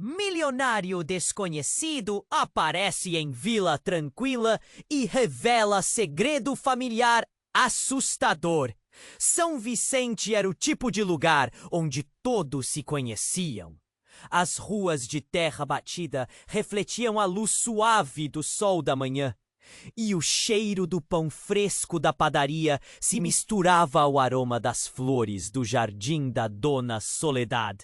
Milionário desconhecido aparece em Vila Tranquila e revela segredo familiar assustador. São Vicente era o tipo de lugar onde todos se conheciam. As ruas de terra batida refletiam a luz suave do sol da manhã, e o cheiro do pão fresco da padaria se misturava ao aroma das flores do jardim da Dona Soledad.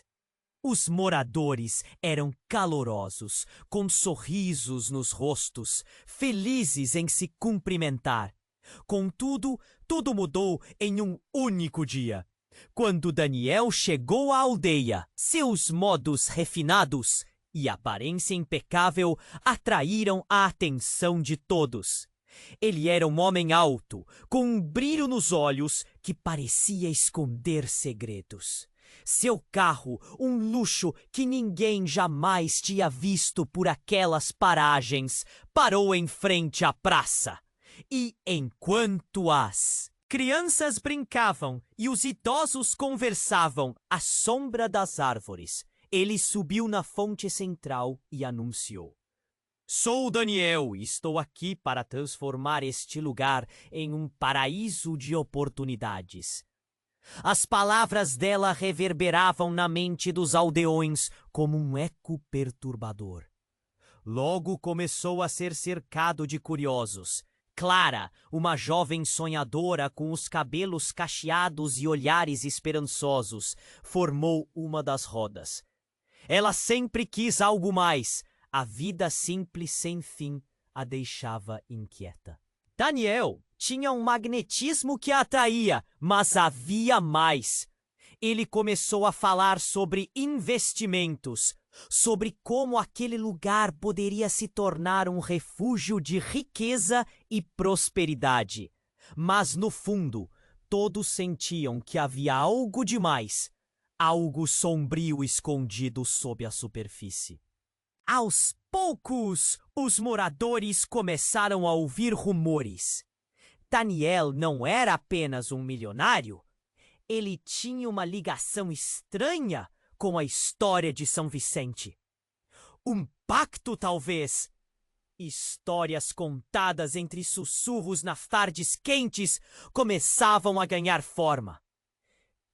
Os moradores eram calorosos, com sorrisos nos rostos, felizes em se cumprimentar. Contudo, tudo mudou em um único dia. Quando Daniel chegou à aldeia, seus modos refinados e aparência impecável atraíram a atenção de todos. Ele era um homem alto, com um brilho nos olhos que parecia esconder segredos. Seu carro, um luxo que ninguém jamais tinha visto por aquelas paragens, parou em frente à praça. E enquanto as crianças brincavam e os idosos conversavam à sombra das árvores, ele subiu na fonte central e anunciou: "Sou Daniel e estou aqui para transformar este lugar em um paraíso de oportunidades." As palavras dela reverberavam na mente dos aldeões como um eco perturbador. Logo começou a ser cercado de curiosos. Clara, uma jovem sonhadora com os cabelos cacheados e olhares esperançosos, formou uma das rodas. Ela sempre quis algo mais. A vida simples sem fim a deixava inquieta. Daniel tinha um magnetismo que a atraía, mas havia mais. Ele começou a falar sobre investimentos, sobre como aquele lugar poderia se tornar um refúgio de riqueza e prosperidade. Mas, no fundo, todos sentiam que havia algo demais, algo sombrio escondido sob a superfície. Aos poucos, os moradores começaram a ouvir rumores. Daniel não era apenas um milionário. Ele tinha uma ligação estranha com a história de São Vicente. Um pacto, talvez. Histórias contadas entre sussurros nas tardes quentes começavam a ganhar forma.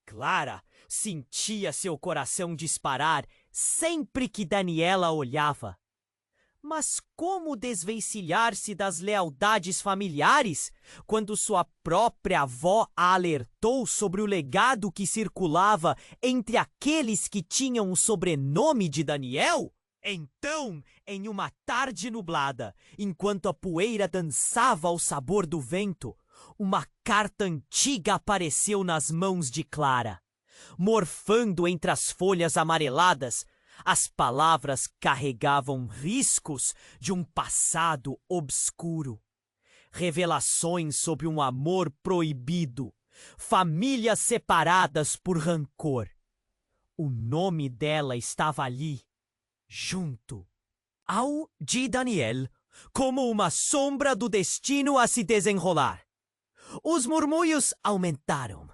Clara sentia seu coração disparar sempre que Daniela olhava. Mas como desvencilhar-se das lealdades familiares quando sua própria avó a alertou sobre o legado que circulava entre aqueles que tinham o sobrenome de Daniel? Então, em uma tarde nublada, enquanto a poeira dançava ao sabor do vento, uma carta antiga apareceu nas mãos de Clara. Morfando entre as folhas amareladas, as palavras carregavam riscos de um passado obscuro. Revelações sobre um amor proibido, famílias separadas por rancor. O nome dela estava ali, junto ao de Daniel, como uma sombra do destino a se desenrolar. Os murmúrios aumentaram.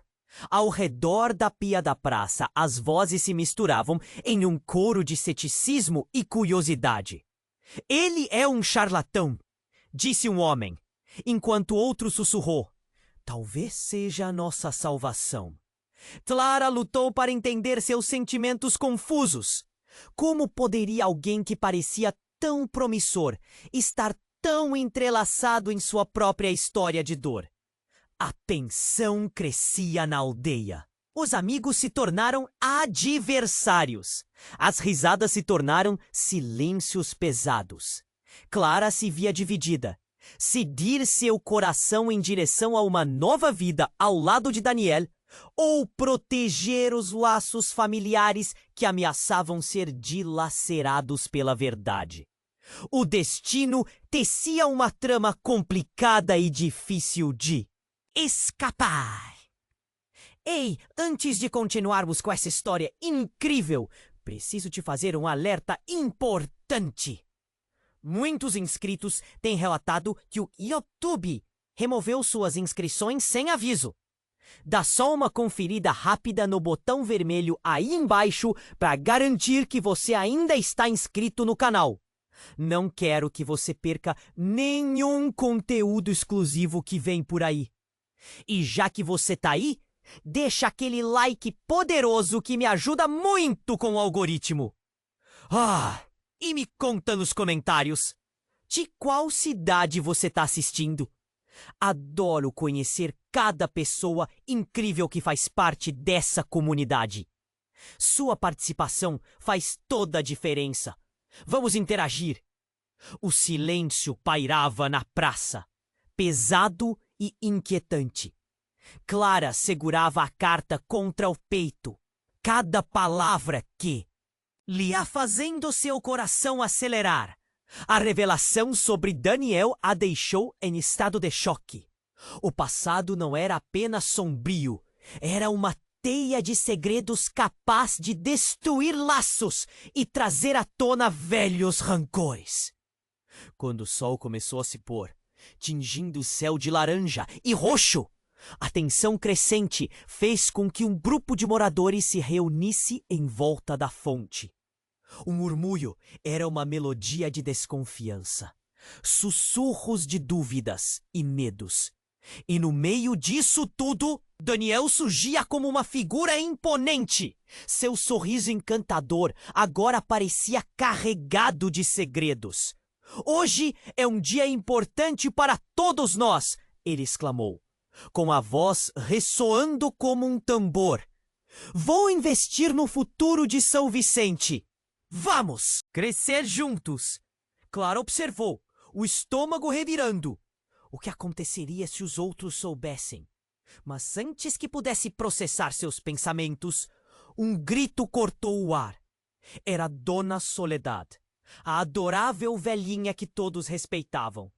Ao redor da pia da praça, as vozes se misturavam em um coro de ceticismo e curiosidade. "Ele é um charlatão", disse um homem, enquanto outro sussurrou: "Talvez seja a nossa salvação." Clara lutou para entender seus sentimentos confusos. Como poderia alguém que parecia tão promissor estar tão entrelaçado em sua própria história de dor? A tensão crescia na aldeia. Os amigos se tornaram adversários. As risadas se tornaram silêncios pesados. Clara se via dividida. Cedir seu coração em direção a uma nova vida ao lado de Daniel ou proteger os laços familiares que ameaçavam ser dilacerados pela verdade. O destino tecia uma trama complicada e difícil de escapar. Ei, antes de continuarmos com essa história incrível, preciso te fazer um alerta importante. Muitos inscritos têm relatado que o YouTube removeu suas inscrições sem aviso. Dá só uma conferida rápida no botão vermelho aí embaixo para garantir que você ainda está inscrito no canal. Não quero que você perca nenhum conteúdo exclusivo que vem por aí. E já que você tá aí, deixa aquele like poderoso que me ajuda muito com o algoritmo. E me conta nos comentários, de qual cidade você tá assistindo? Adoro conhecer cada pessoa incrível que faz parte dessa comunidade. Sua participação faz toda a diferença. Vamos interagir. O silêncio pairava na praça, pesado e inquietante. Clara segurava a carta contra o peito. Cada palavra que lhe ia fazendo seu coração acelerar. A revelação sobre Daniel a deixou em estado de choque. O passado não era apenas sombrio, era uma teia de segredos capaz de destruir laços e trazer à tona velhos rancores. Quando o sol começou a se pôr, tingindo o céu de laranja e roxo, a tensão crescente fez com que um grupo de moradores se reunisse em volta da fonte. O murmúrio era uma melodia de desconfiança, sussurros de dúvidas e medos. E no meio disso tudo, Daniel surgia como uma figura imponente. Seu sorriso encantador agora parecia carregado de segredos. Hoje é um dia importante para todos nós, ele exclamou, com a voz ressoando como um tambor. Vou investir no futuro de São Vicente. Vamos crescer juntos. Clara observou, o estômago revirando. O que aconteceria se os outros soubessem? Mas antes que pudesse processar seus pensamentos, um grito cortou o ar. Era Dona Soledad, a adorável velhinha que todos respeitavam.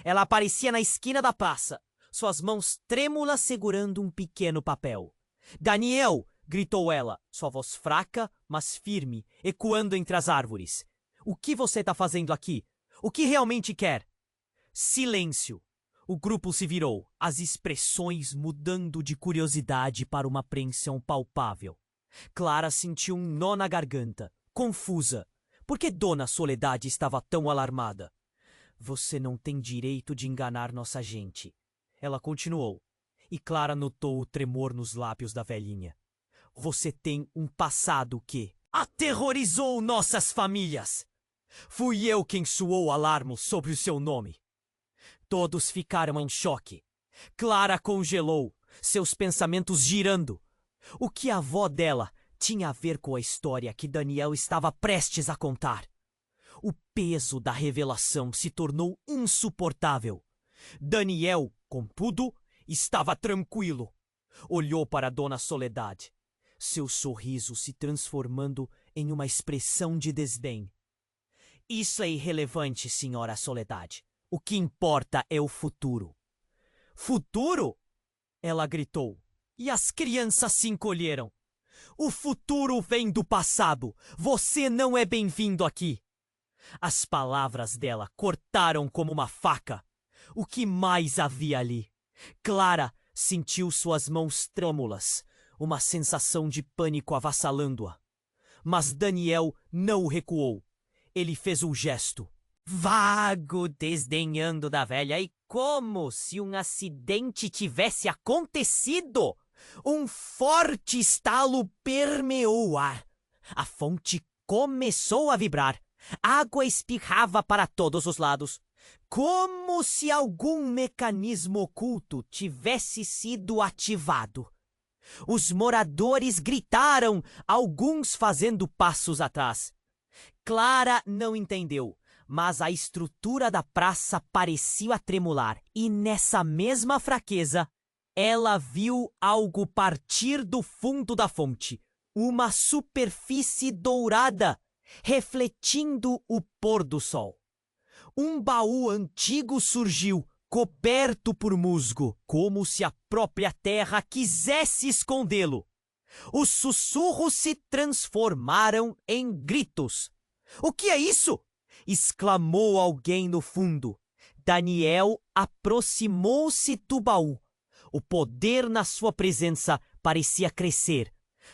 Ela aparecia na esquina da praça, suas mãos trêmulas segurando um pequeno papel. Daniel! Gritou ela, sua voz fraca, mas firme, ecoando entre as árvores. O que você está fazendo aqui? O que realmente quer? Silêncio. O grupo se virou, as expressões mudando de curiosidade para uma apreensão palpável. Clara sentiu um nó na garganta, confusa. Por que Dona Soledad estava tão alarmada? Você não tem direito de enganar nossa gente. Ela continuou, e Clara notou o tremor nos lábios da velhinha. Você tem um passado que aterrorizou nossas famílias. Fui eu quem soou alarme sobre o seu nome. Todos ficaram em choque. Clara congelou, seus pensamentos girando. O que a avó dela tinha a ver com a história que Daniel estava prestes a contar? O peso da revelação se tornou insuportável. Daniel, contudo, estava tranquilo. Olhou para Dona Soledad, seu sorriso se transformando em uma expressão de desdém. Isso é irrelevante, senhora Soledad. O que importa é o futuro. Futuro? Ela gritou, e as crianças se encolheram. O futuro vem do passado. Você não é bem-vindo aqui. As palavras dela cortaram como uma faca. O que mais havia ali? Clara sentiu suas mãos trêmulas, uma sensação de pânico avassalando-a. Mas Daniel não recuou. Ele fez um gesto, vago, desdenhando da velha, e como se um acidente tivesse acontecido. Um forte estalo permeou o ar. A fonte começou a vibrar. Água espirrava para todos os lados, como se algum mecanismo oculto tivesse sido ativado. Os moradores gritaram, alguns fazendo passos atrás. Clara não entendeu, mas a estrutura da praça parecia tremular, e nessa mesma fraqueza, ela viu algo partir do fundo da fonte, uma superfície dourada, refletindo o pôr do sol. Um baú antigo surgiu, coberto por musgo, como se a própria terra quisesse escondê-lo. Os sussurros se transformaram em gritos. — O que é isso? Exclamou alguém no fundo. Daniel aproximou-se do baú. O poder na sua presença parecia crescer,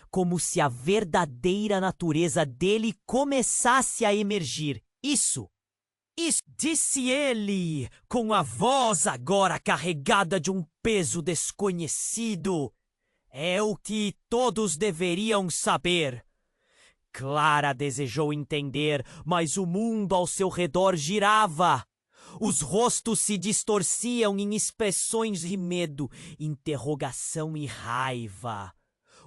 como se a verdadeira natureza dele começasse a emergir. Isso, disse ele, com a voz agora carregada de um peso desconhecido. É o que todos deveriam saber. Clara desejou entender, mas o mundo ao seu redor girava. Os rostos se distorciam em expressões de medo, interrogação e raiva.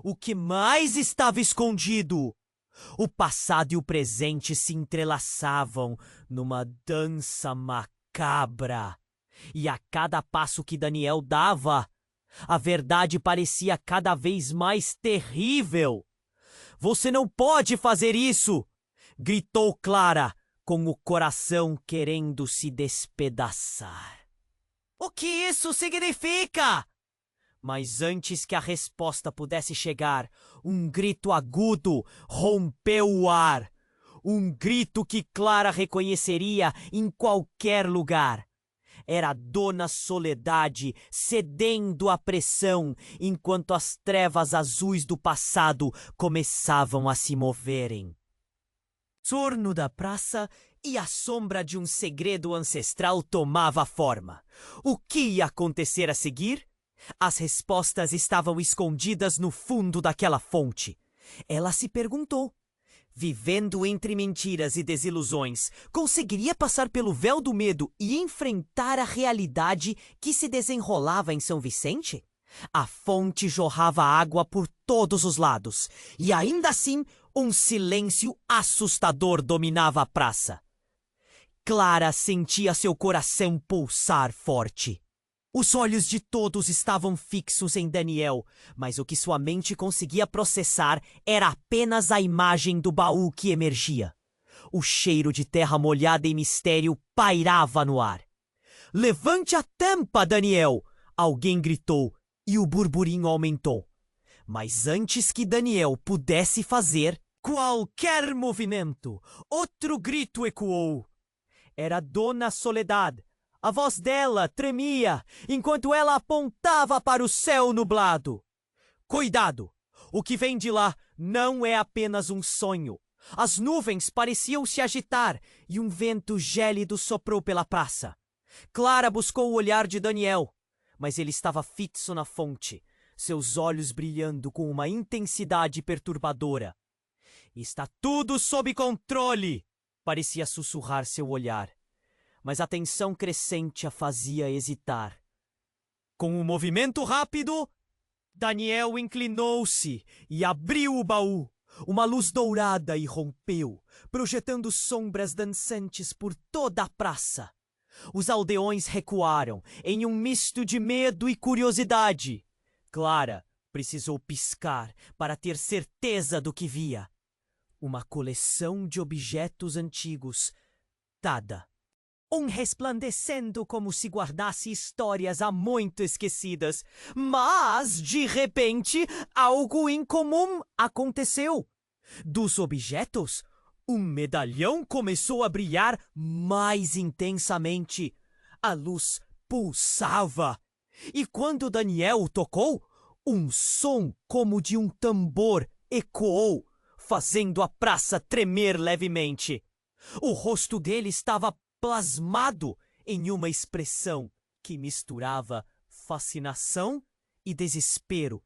O que mais estava escondido? O passado e o presente se entrelaçavam numa dança macabra. E a cada passo que Daniel dava, a verdade parecia cada vez mais terrível. Você não pode fazer isso! Gritou Clara, com o coração querendo se despedaçar. O que isso significa? Mas antes que a resposta pudesse chegar, um grito agudo rompeu o ar. Um grito que Clara reconheceria em qualquer lugar. Era a Dona Soledade cedendo à pressão, enquanto as trevas azuis do passado começavam a se moverem. Torno da praça e a sombra de um segredo ancestral tomava forma. O que ia acontecer a seguir? As respostas estavam escondidas no fundo daquela fonte. Ela se perguntou. Vivendo entre mentiras e desilusões, conseguiria passar pelo véu do medo e enfrentar a realidade que se desenrolava em São Vicente? A fonte jorrava água por todos os lados, e ainda assim um silêncio assustador dominava a praça. Clara sentia seu coração pulsar forte. Os olhos de todos estavam fixos em Daniel, mas o que sua mente conseguia processar era apenas a imagem do baú que emergia. O cheiro de terra molhada e mistério pairava no ar. "Levante a tampa, Daniel!" alguém gritou, e o burburinho aumentou. Mas antes que Daniel pudesse fazer qualquer movimento, outro grito ecoou. Era Dona Soledade. A voz dela tremia enquanto ela apontava para o céu nublado. Cuidado! O que vem de lá não é apenas um sonho. As nuvens pareciam se agitar e um vento gélido soprou pela praça. Clara buscou o olhar de Daniel, mas ele estava fixo na fonte, seus olhos brilhando com uma intensidade perturbadora. "Está tudo sob controle!" parecia sussurrar seu olhar. Mas a tensão crescente a fazia hesitar. Com um movimento rápido, Daniel inclinou-se e abriu o baú. Uma luz dourada irrompeu, projetando sombras dançantes por toda a praça. Os aldeões recuaram, em um misto de medo e curiosidade. Clara precisou piscar para ter certeza do que via. Uma coleção de objetos antigos, dada. Resplandecendo como se guardasse histórias há muito esquecidas. Mas, de repente, algo incomum aconteceu. Dos objetos, um medalhão começou a brilhar mais intensamente. A luz pulsava. E quando Daniel o tocou, um som como de um tambor ecoou, fazendo a praça tremer levemente. O rosto dele estava plasmado em uma expressão que misturava fascinação e desespero.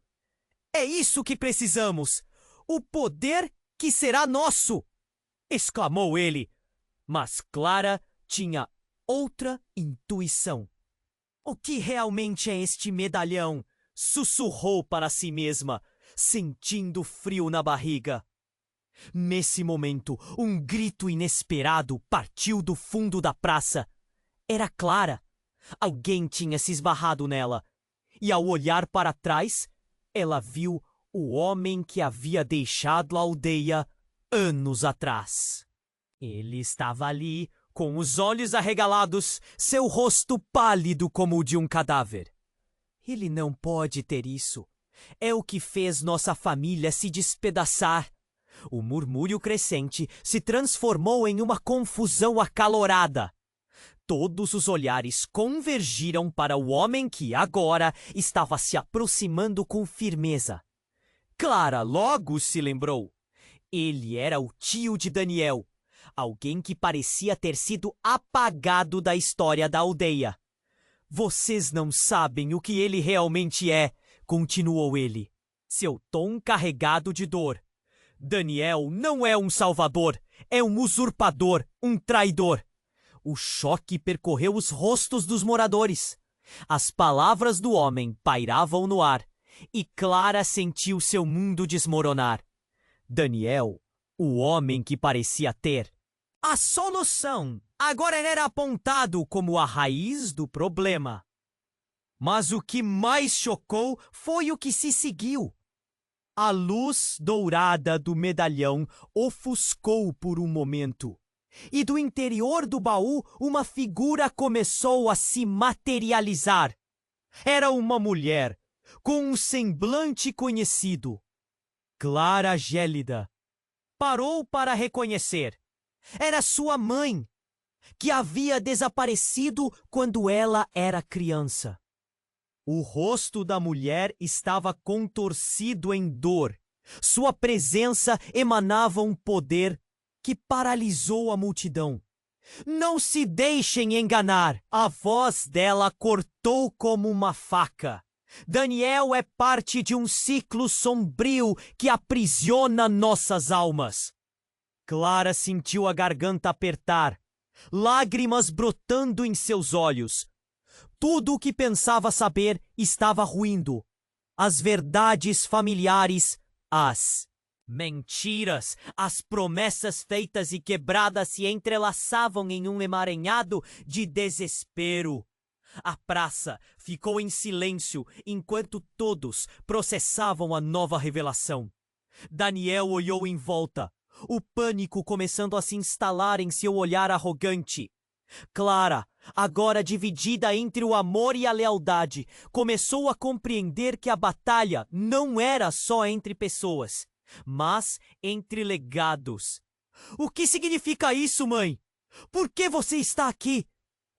"É isso que precisamos! O poder que será nosso!" exclamou ele. Mas Clara tinha outra intuição. "O que realmente é este medalhão?" sussurrou para si mesma, sentindo frio na barriga. Nesse momento, um grito inesperado partiu do fundo da praça. Era Clara. Alguém tinha se esbarrado nela. E ao olhar para trás, ela viu o homem que havia deixado a aldeia anos atrás. Ele estava ali, com os olhos arregalados, seu rosto pálido como o de um cadáver. Ele não pode ter isso. É o que fez nossa família se despedaçar. O murmúrio crescente se transformou em uma confusão acalorada. Todos os olhares convergiram para o homem que agora estava se aproximando com firmeza. Clara logo se lembrou. Ele era o tio de Daniel, alguém que parecia ter sido apagado da história da aldeia. Vocês não sabem o que ele realmente é, continuou ele, seu tom carregado de dor. Daniel não é um salvador, é um usurpador, um traidor. O choque percorreu os rostos dos moradores. As palavras do homem pairavam no ar, e Clara sentiu seu mundo desmoronar. Daniel, o homem que parecia ter a solução, agora era apontado como a raiz do problema. Mas o que mais chocou foi o que se seguiu. A luz dourada do medalhão ofuscou por um momento, e do interior do baú uma figura começou a se materializar. Era uma mulher, com um semblante conhecido. Clara Gélida parou para reconhecer. Era sua mãe, que havia desaparecido quando ela era criança. O rosto da mulher estava contorcido em dor. Sua presença emanava um poder que paralisou a multidão. Não se deixem enganar! A voz dela cortou como uma faca. Daniel é parte de um ciclo sombrio que aprisiona nossas almas. Clara sentiu a garganta apertar, lágrimas brotando em seus olhos. Tudo o que pensava saber estava ruindo. As verdades familiares, as mentiras, as promessas feitas e quebradas se entrelaçavam em um emaranhado de desespero. A praça ficou em silêncio enquanto todos processavam a nova revelação. Daniel olhou em volta, o pânico começando a se instalar em seu olhar arrogante. Clara, agora dividida entre o amor e a lealdade, começou a compreender que a batalha não era só entre pessoas, mas entre legados. "O que significa isso, mãe? Por que você está aqui?"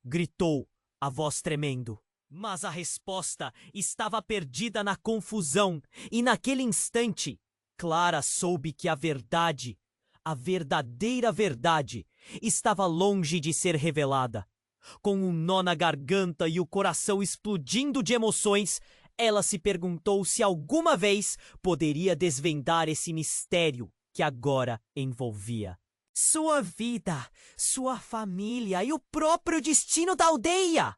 gritou, a voz tremendo. Mas a resposta estava perdida na confusão, e naquele instante, Clara soube que a verdade, a verdadeira verdade, estava longe de ser revelada. Com um nó na garganta e o coração explodindo de emoções, ela se perguntou se alguma vez poderia desvendar esse mistério que agora envolvia sua vida, sua família e o próprio destino da aldeia.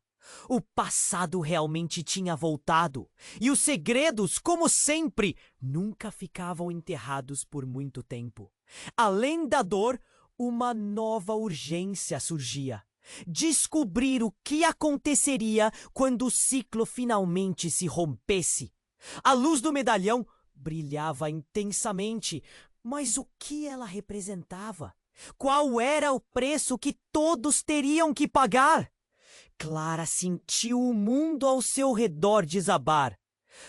O passado realmente tinha voltado, e os segredos, como sempre, nunca ficavam enterrados por muito tempo. Além da dor, uma nova urgência surgia. Descobrir o que aconteceria quando o ciclo finalmente se rompesse. A luz do medalhão brilhava intensamente, mas o que ela representava? Qual era o preço que todos teriam que pagar? Clara sentiu o mundo ao seu redor desabar.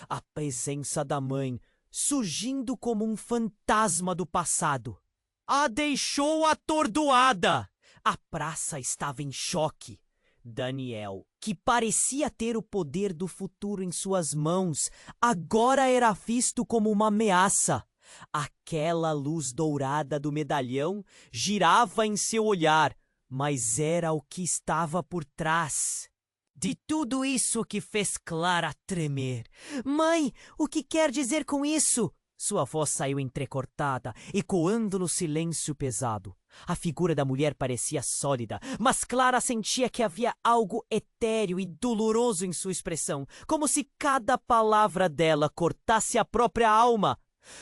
A presença da mãe, surgindo como um fantasma do passado, a deixou atordoada. A praça estava em choque. Daniel, que parecia ter o poder do futuro em suas mãos, agora era visto como uma ameaça. Aquela luz dourada do medalhão girava em seu olhar, mas era o que estava por trás de tudo isso que fez Clara tremer. "Mãe, o que quer dizer com isso?" Sua voz saiu entrecortada, ecoando no silêncio pesado. A figura da mulher parecia sólida, mas Clara sentia que havia algo etéreo e doloroso em sua expressão, como se cada palavra dela cortasse a própria alma.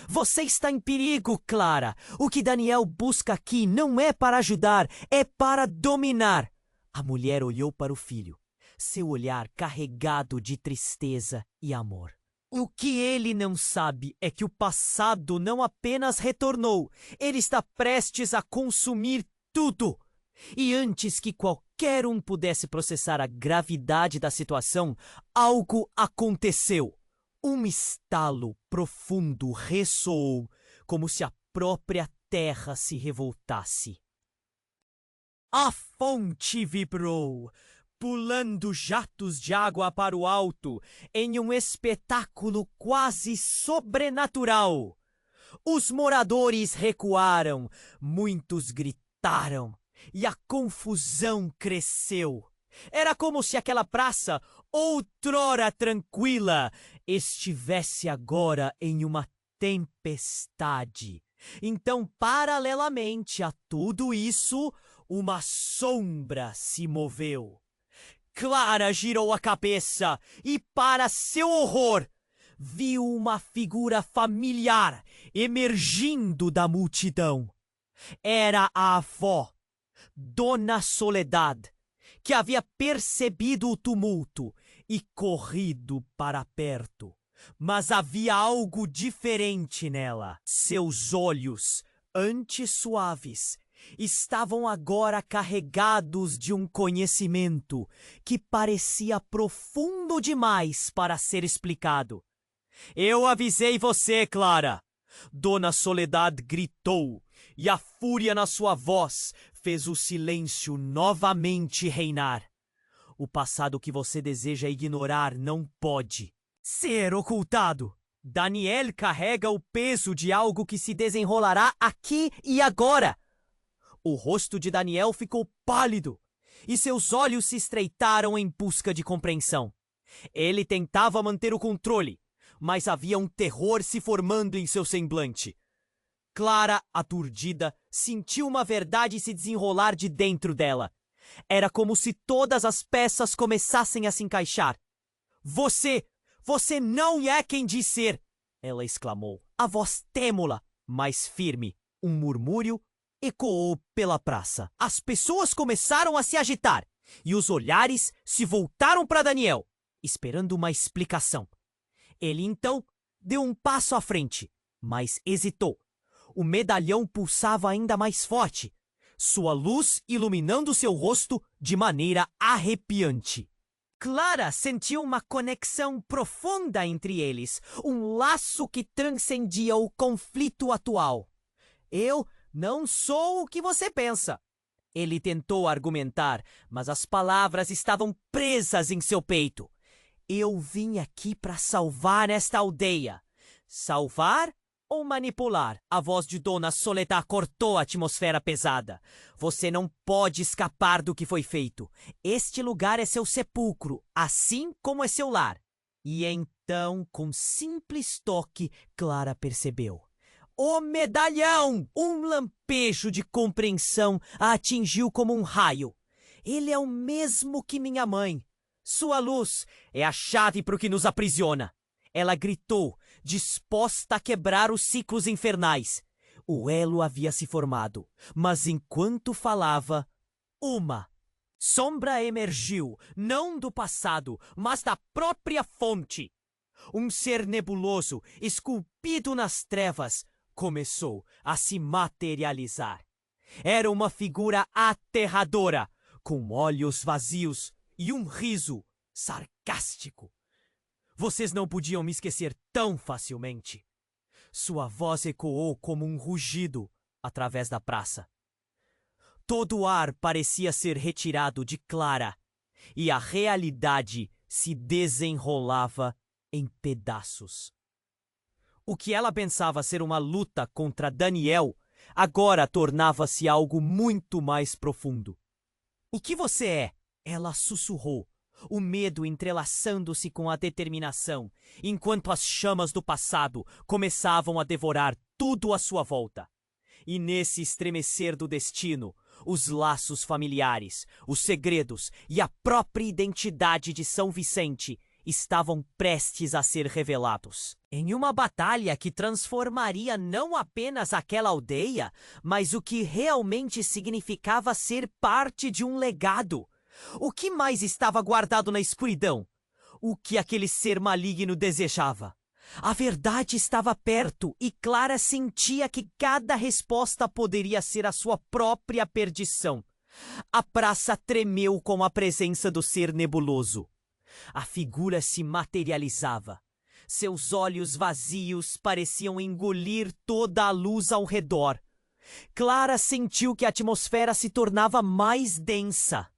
"Você está em perigo, Clara. O que Daniel busca aqui não é para ajudar, é para dominar." A mulher olhou para o filho, seu olhar carregado de tristeza e amor. O que ele não sabe é que o passado não apenas retornou, ele está prestes a consumir tudo. E antes que qualquer um pudesse processar a gravidade da situação, algo aconteceu. Um estalo profundo ressoou, como se a própria terra se revoltasse. A fonte vibrou, pulando jatos de água para o alto, em um espetáculo quase sobrenatural. Os moradores recuaram, muitos gritaram, e a confusão cresceu. Era como se aquela praça, outrora tranquila, estivesse agora em uma tempestade. Então, paralelamente a tudo isso, uma sombra se moveu. Clara girou a cabeça e, para seu horror, viu uma figura familiar emergindo da multidão. Era a avó, Dona Soledad, que havia percebido o tumulto e corrido para perto. Mas havia algo diferente nela. Seus olhos, antes suaves, estavam agora carregados de um conhecimento que parecia profundo demais para ser explicado. Eu avisei você, Clara! Dona Soledad gritou, e a fúria na sua voz fez o silêncio novamente reinar. O passado que você deseja ignorar não pode ser ocultado. Daniel carrega o peso de algo que se desenrolará aqui e agora. O rosto de Daniel ficou pálido e seus olhos se estreitaram em busca de compreensão. Ele tentava manter o controle, mas havia um terror se formando em seu semblante. Clara, aturdida, sentiu uma verdade se desenrolar de dentro dela. Era como se todas as peças começassem a se encaixar. Você não é quem diz ser! Ela exclamou. A voz trêmula, mas firme. Um murmúrio ecoou pela praça. As pessoas começaram a se agitar e os olhares se voltaram para Daniel, esperando uma explicação. Ele então deu um passo à frente, mas hesitou. O medalhão pulsava ainda mais forte, sua luz iluminando seu rosto de maneira arrepiante. Clara sentiu uma conexão profunda entre eles, um laço que transcendia o conflito atual. Eu não sou o que você pensa. Ele tentou argumentar, mas as palavras estavam presas em seu peito. Eu vim aqui para salvar esta aldeia. Salvar ou manipular? A voz de Dona Soledad cortou a atmosfera pesada. Você não pode escapar do que foi feito. Este lugar é seu sepulcro, assim como é seu lar. E então, com simples toque, Clara percebeu. O medalhão! Um lampejo de compreensão a atingiu como um raio. Ele é o mesmo que minha mãe. Sua luz é a chave para o que nos aprisiona. Ela gritou, disposta a quebrar os ciclos infernais. O elo havia se formado, mas enquanto falava, uma sombra emergiu, não do passado, mas da própria fonte. Um ser nebuloso, esculpido nas trevas, começou a se materializar. Era uma figura aterradora, com olhos vazios e um riso sarcástico. Vocês não podiam me esquecer tão facilmente. Sua voz ecoou como um rugido através da praça. Todo o ar parecia ser retirado de Clara e a realidade se desenrolava em pedaços. O que ela pensava ser uma luta contra Daniel agora tornava-se algo muito mais profundo. O que você é? Ela sussurrou, o medo entrelaçando-se com a determinação, enquanto as chamas do passado começavam a devorar tudo à sua volta. E nesse estremecer do destino, os laços familiares, os segredos e a própria identidade de São Vicente estavam prestes a ser revelados. Em uma batalha que transformaria não apenas aquela aldeia, mas o que realmente significava ser parte de um legado. O que mais estava guardado na escuridão? O que aquele ser maligno desejava? A verdade estava perto e Clara sentia que cada resposta poderia ser a sua própria perdição. A praça tremeu com a presença do ser nebuloso. A figura se materializava. Seus olhos vazios pareciam engolir toda a luz ao redor. Clara sentiu que a atmosfera se tornava mais densa,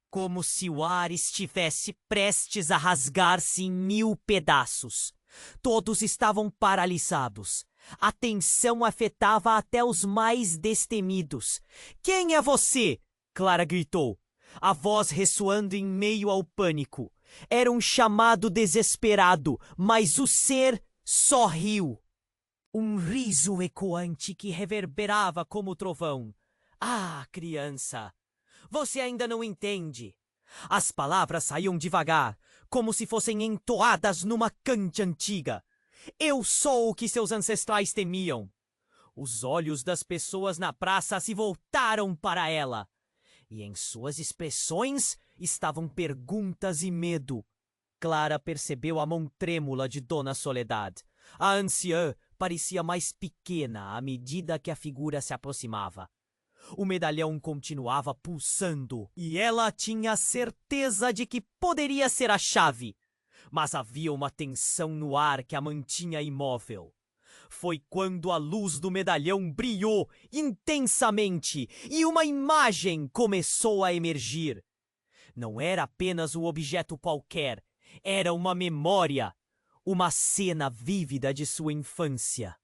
como se o ar estivesse prestes a rasgar-se em 1000 pedaços. Todos estavam paralisados. A tensão afetava até os mais destemidos. "Quem é você?" Clara gritou, a voz ressoando em meio ao pânico. Era um chamado desesperado, mas o ser só riu. Um riso ecoante que reverberava como trovão. "Ah, criança, você ainda não entende." As palavras saíam devagar, como se fossem entoadas numa cante antiga. "Eu sou o que seus ancestrais temiam." Os olhos das pessoas na praça se voltaram para ela, e em suas expressões estavam perguntas e medo. Clara percebeu a mão trêmula de Dona Soledad. A anciã parecia mais pequena à medida que a figura se aproximava. O medalhão continuava pulsando e ela tinha certeza de que poderia ser a chave. Mas havia uma tensão no ar que a mantinha imóvel. Foi quando a luz do medalhão brilhou intensamente e uma imagem começou a emergir. Não era apenas um objeto qualquer, era uma memória, uma cena vívida de sua infância.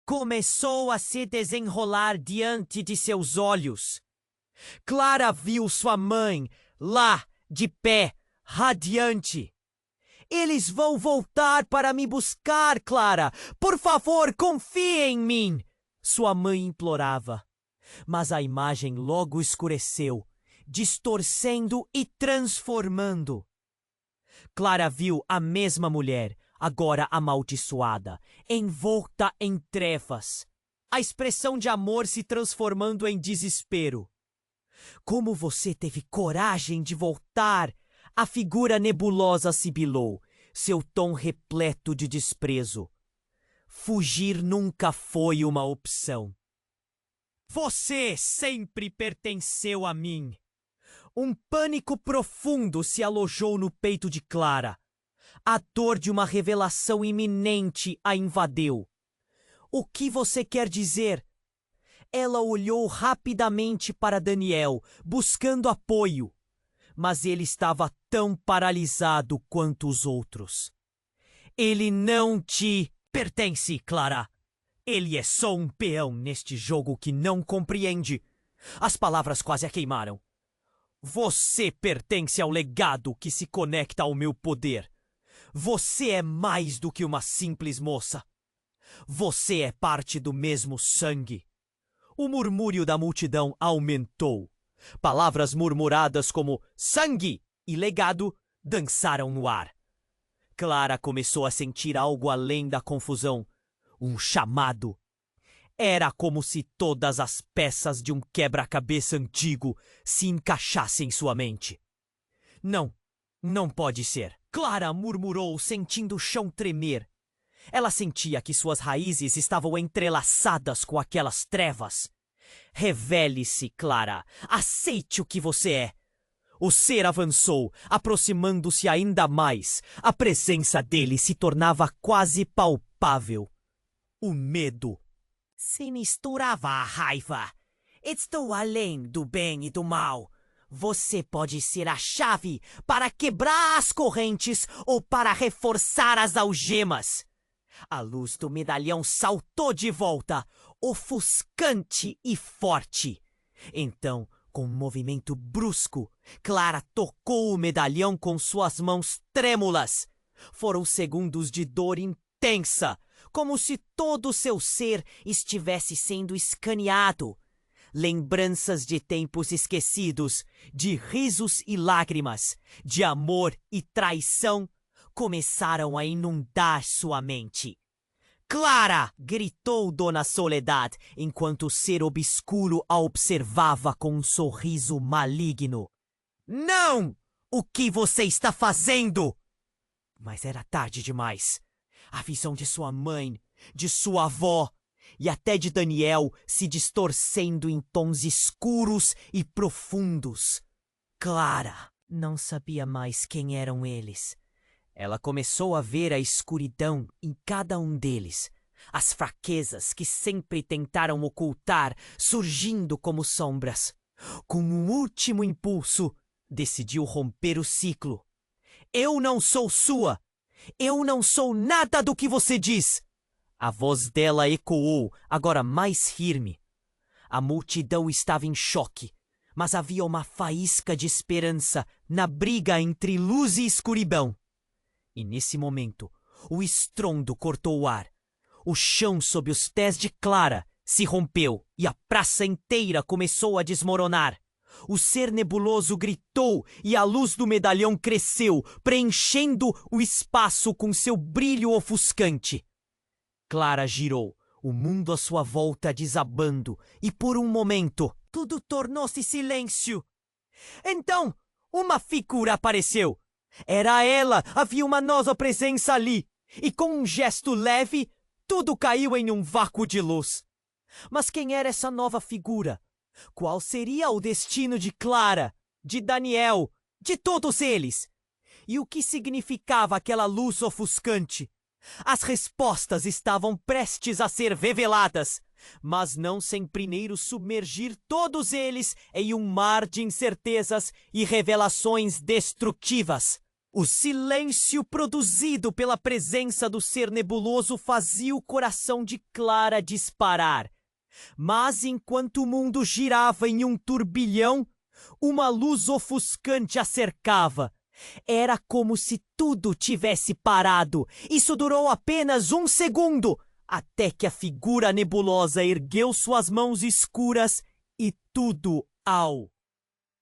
Começou a se desenrolar diante de seus olhos. Clara viu sua mãe, lá, de pé, radiante. "Eles vão voltar para me buscar, Clara! Por favor, confie em mim!" Sua mãe implorava. Mas a imagem logo escureceu, distorcendo e transformando. Clara viu a mesma mulher, agora amaldiçoada, envolta em trevas. A expressão de amor se transformando em desespero. "Como você teve coragem de voltar?" A figura nebulosa sibilou, seu tom repleto de desprezo. "Fugir nunca foi uma opção. Você sempre pertenceu a mim." Um pânico profundo se alojou no peito de Clara. A dor de uma revelação iminente a invadiu. "O que você quer dizer?" Ela olhou rapidamente para Daniel, buscando apoio. Mas ele estava tão paralisado quanto os outros. "Ele não te pertence, Clara. Ele é só um peão neste jogo que não compreende." As palavras quase a queimaram. "Você pertence ao legado que se conecta ao meu poder. Você é mais do que uma simples moça. Você é parte do mesmo sangue." O murmúrio da multidão aumentou. Palavras murmuradas como sangue e legado dançaram no ar. Clara começou a sentir algo além da confusão. Um chamado. Era como se todas as peças de um quebra-cabeça antigo se encaixassem em sua mente. "Não, não pode ser." Clara murmurou, sentindo o chão tremer. Ela sentia que suas raízes estavam entrelaçadas com aquelas trevas. "Revele-se, Clara. Aceite o que você é." O ser avançou, aproximando-se ainda mais. A presença dele se tornava quase palpável. O medo se misturava à raiva. "Estou além do bem e do mal. Você pode ser a chave para quebrar as correntes ou para reforçar as algemas." A luz do medalhão saltou de volta, ofuscante e forte. Então, com um movimento brusco, Clara tocou o medalhão com suas mãos trêmulas. Foram segundos de dor intensa, como se todo o seu ser estivesse sendo escaneado. Lembranças de tempos esquecidos, de risos e lágrimas, de amor e traição, começaram a inundar sua mente. "Clara!" gritou Dona Soledad, enquanto o ser obscuro a observava com um sorriso maligno. "Não! O que você está fazendo?" Mas era tarde demais. A visão de sua mãe, de sua avó e até de Daniel se distorcendo em tons escuros e profundos. Clara não sabia mais quem eram eles. Ela começou a ver a escuridão em cada um deles, as fraquezas que sempre tentaram ocultar surgindo como sombras. Com um último impulso, decidiu romper o ciclo. Eu não sou sua! Eu não sou nada do que você diz! A voz dela ecoou, agora mais firme. A multidão estava em choque, mas havia uma faísca de esperança na briga entre luz e escuridão. E nesse momento, o estrondo cortou o ar. O chão sob os pés de Clara se rompeu e a praça inteira começou a desmoronar. O ser nebuloso gritou e a luz do medalhão cresceu, preenchendo o espaço com seu brilho ofuscante. Clara girou, o mundo à sua volta desabando, e por um momento tudo tornou-se silêncio. Então, uma figura apareceu. Era ela, havia uma nova presença ali, e com um gesto leve, tudo caiu em um vácuo de luz. Mas quem era essa nova figura? Qual seria o destino de Clara, de Daniel, de todos eles? E o que significava aquela luz ofuscante? As respostas estavam prestes a ser reveladas, mas não sem primeiro submergir todos eles em um mar de incertezas e revelações destrutivas. O silêncio produzido pela presença do ser nebuloso fazia o coração de Clara disparar. Mas enquanto o mundo girava em um turbilhão, uma luz ofuscante a cercava. Era como se tudo tivesse parado. Isso durou apenas um segundo, até que a figura nebulosa ergueu suas mãos escuras e tudo ao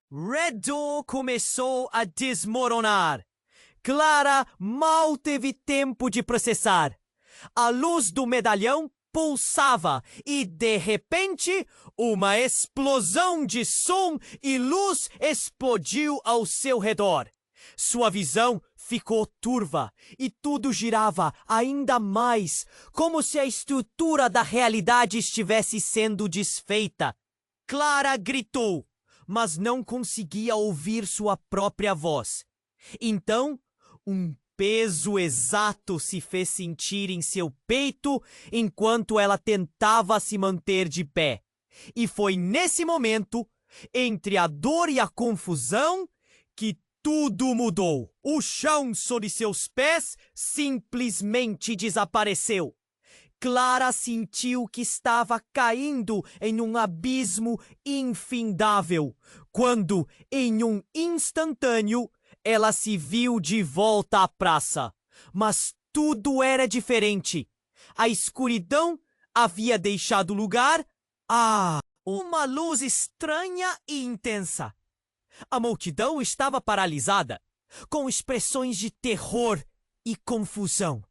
redor começou a desmoronar. Clara mal teve tempo de processar. A luz do medalhão pulsava e, de repente, uma explosão de som e luz explodiu ao seu redor. Sua visão ficou turva e tudo girava ainda mais, como se a estrutura da realidade estivesse sendo desfeita. Clara gritou, mas não conseguia ouvir sua própria voz. Então, um peso exato se fez sentir em seu peito enquanto ela tentava se manter de pé. E foi nesse momento, entre a dor e a confusão, que tudo mudou. O chão sob seus pés simplesmente desapareceu. Clara sentiu que estava caindo em um abismo infindável, quando, em um instantâneo, ela se viu de volta à praça. Mas tudo era diferente. A escuridão havia deixado lugar a uma luz estranha e intensa. A multidão estava paralisada, com expressões de terror e confusão,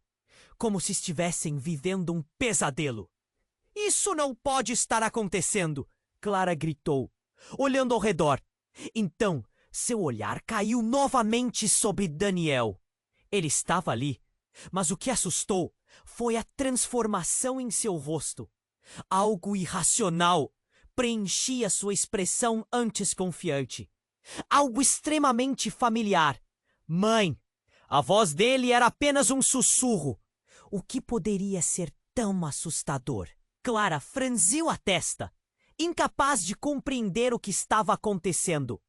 como se estivessem vivendo um pesadelo. Isso não pode estar acontecendo, Clara gritou, olhando ao redor. Então, seu olhar caiu novamente sobre Daniel. Ele estava ali, mas o que assustou foi a transformação em seu rosto. Algo irracional preenchia sua expressão antes confiante. Algo extremamente familiar. Mãe! A voz dele era apenas um sussurro. O que poderia ser tão assustador? Clara franziu a testa, incapaz de compreender o que estava acontecendo,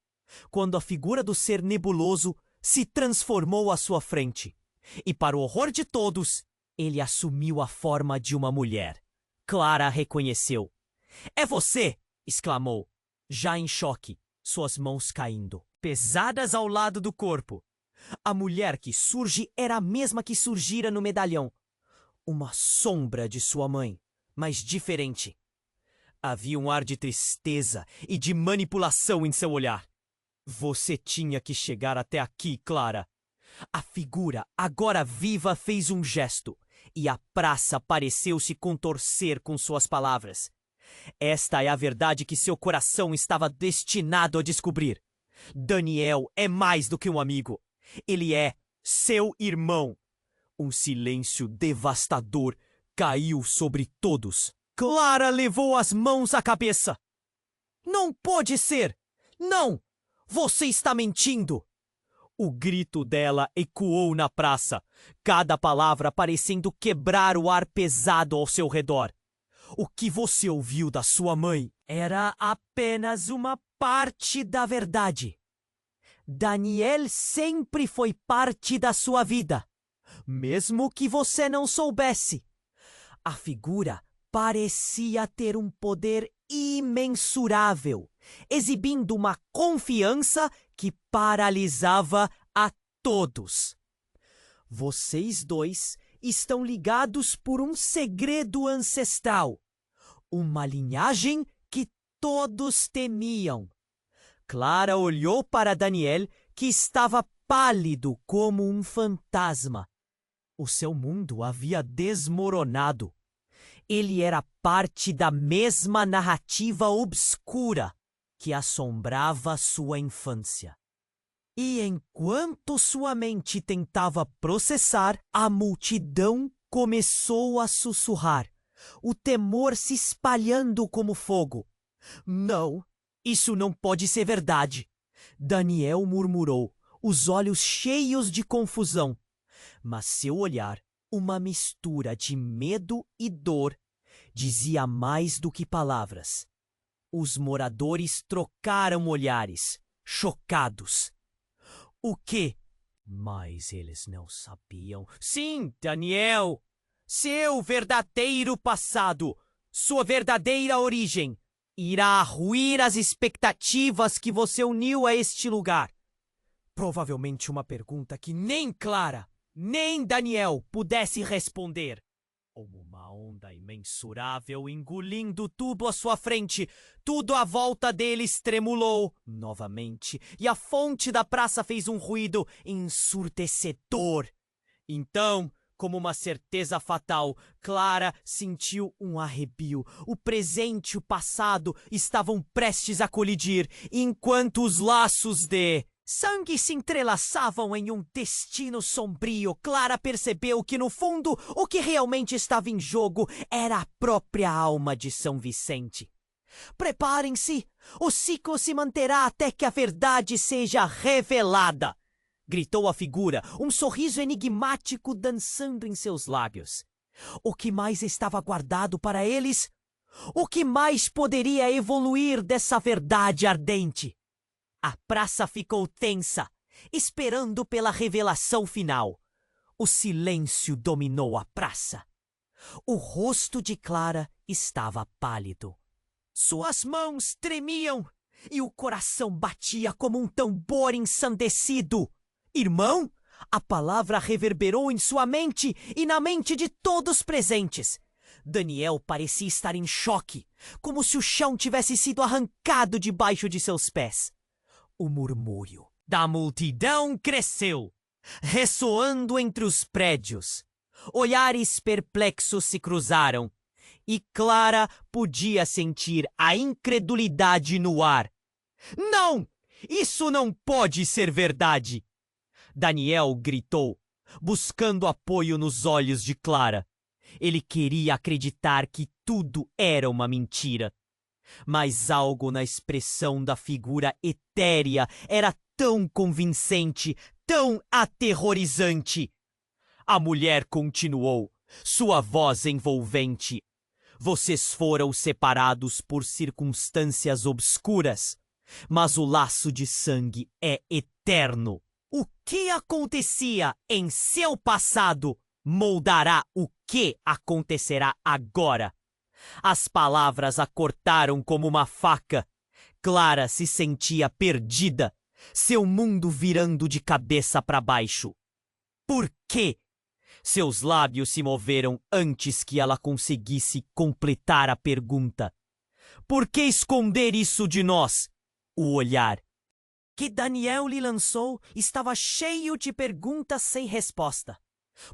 quando a figura do ser nebuloso se transformou à sua frente. E, para o horror de todos, ele assumiu a forma de uma mulher. Clara reconheceu. É você! Exclamou, já em choque, suas mãos caindo, pesadas ao lado do corpo. A mulher que surge era a mesma que surgira no medalhão. Uma sombra de sua mãe, mas diferente. Havia um ar de tristeza e de manipulação em seu olhar. Você tinha que chegar até aqui, Clara. A figura, agora viva, fez um gesto, e a praça pareceu se contorcer com suas palavras. Esta é a verdade que seu coração estava destinado a descobrir. Daniel é mais do que um amigo. Ele é seu irmão. Um silêncio devastador caiu sobre todos. Clara levou as mãos à cabeça. Não pode ser! Não! Você está mentindo! O grito dela ecoou na praça, cada palavra parecendo quebrar o ar pesado ao seu redor. O que você ouviu da sua mãe era apenas uma parte da verdade. Daniel sempre foi parte da sua vida, mesmo que você não soubesse. A figura parecia ter um poder imensurável, exibindo uma confiança que paralisava a todos. Vocês dois estão ligados por um segredo ancestral, uma linhagem que todos temiam. Clara olhou para Daniel, que estava pálido como um fantasma. O seu mundo havia desmoronado. Ele era parte da mesma narrativa obscura que assombrava sua infância. E enquanto sua mente tentava processar, a multidão começou a sussurrar, o temor se espalhando como fogo. Não, isso não pode ser verdade. Daniel murmurou, os olhos cheios de confusão. Mas seu olhar, uma mistura de medo e dor, dizia mais do que palavras. Os moradores trocaram olhares, chocados. O quê? Mas eles não sabiam. Sim, Daniel! Seu verdadeiro passado, sua verdadeira origem, irá ruir as expectativas que você uniu a este lugar. Provavelmente uma pergunta que nem Clara, nem Daniel pudesse responder. Uma onda imensurável engolindo tudo à sua frente, tudo à volta deles tremulou novamente, e a fonte da praça fez um ruído ensurdecedor. Então, como uma certeza fatal, Clara sentiu um arrepio. O presente e o passado estavam prestes a colidir, enquanto os laços de sangue se entrelaçavam em um destino sombrio. Clara percebeu que, no fundo, o que realmente estava em jogo era a própria alma de São Vicente. Preparem-se! O ciclo se manterá até que a verdade seja revelada! Gritou a figura, um sorriso enigmático dançando em seus lábios. O que mais estava guardado para eles? O que mais poderia evoluir dessa verdade ardente? A praça ficou tensa, esperando pela revelação final. O silêncio dominou a praça. O rosto de Clara estava pálido. Suas mãos tremiam e o coração batia como um tambor ensandecido. Irmão? A palavra reverberou em sua mente e na mente de todos presentes. Daniel parecia estar em choque, como se o chão tivesse sido arrancado debaixo de seus pés. O murmúrio da multidão cresceu, ressoando entre os prédios. Olhares perplexos se cruzaram, e Clara podia sentir a incredulidade no ar. Não! Isso não pode ser verdade! Daniel gritou, buscando apoio nos olhos de Clara. Ele queria acreditar que tudo era uma mentira. Mas algo na expressão da figura etérea era tão convincente, tão aterrorizante. A mulher continuou, sua voz envolvente. Vocês foram separados por circunstâncias obscuras, mas o laço de sangue é eterno. O que acontecia em seu passado moldará o que acontecerá agora. As palavras a cortaram como uma faca. Clara se sentia perdida, seu mundo virando de cabeça para baixo. Por quê? Seus lábios se moveram antes que ela conseguisse completar a pergunta. Por que esconder isso de nós? O olhar que Daniel lhe lançou estava cheio de perguntas sem resposta.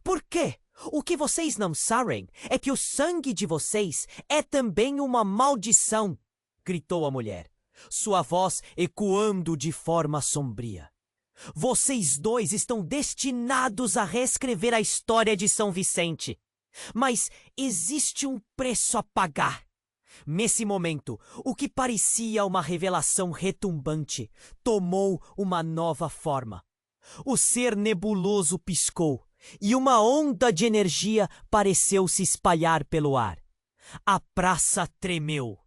Por quê? O que vocês não sabem é que o sangue de vocês é também uma maldição, gritou a mulher, sua voz ecoando de forma sombria. Vocês dois estão destinados a reescrever a história de São Vicente. Mas existe um preço a pagar. Nesse momento, o que parecia uma revelação retumbante tomou uma nova forma. O ser nebuloso piscou, e uma onda de energia pareceu se espalhar pelo ar. A praça tremeu.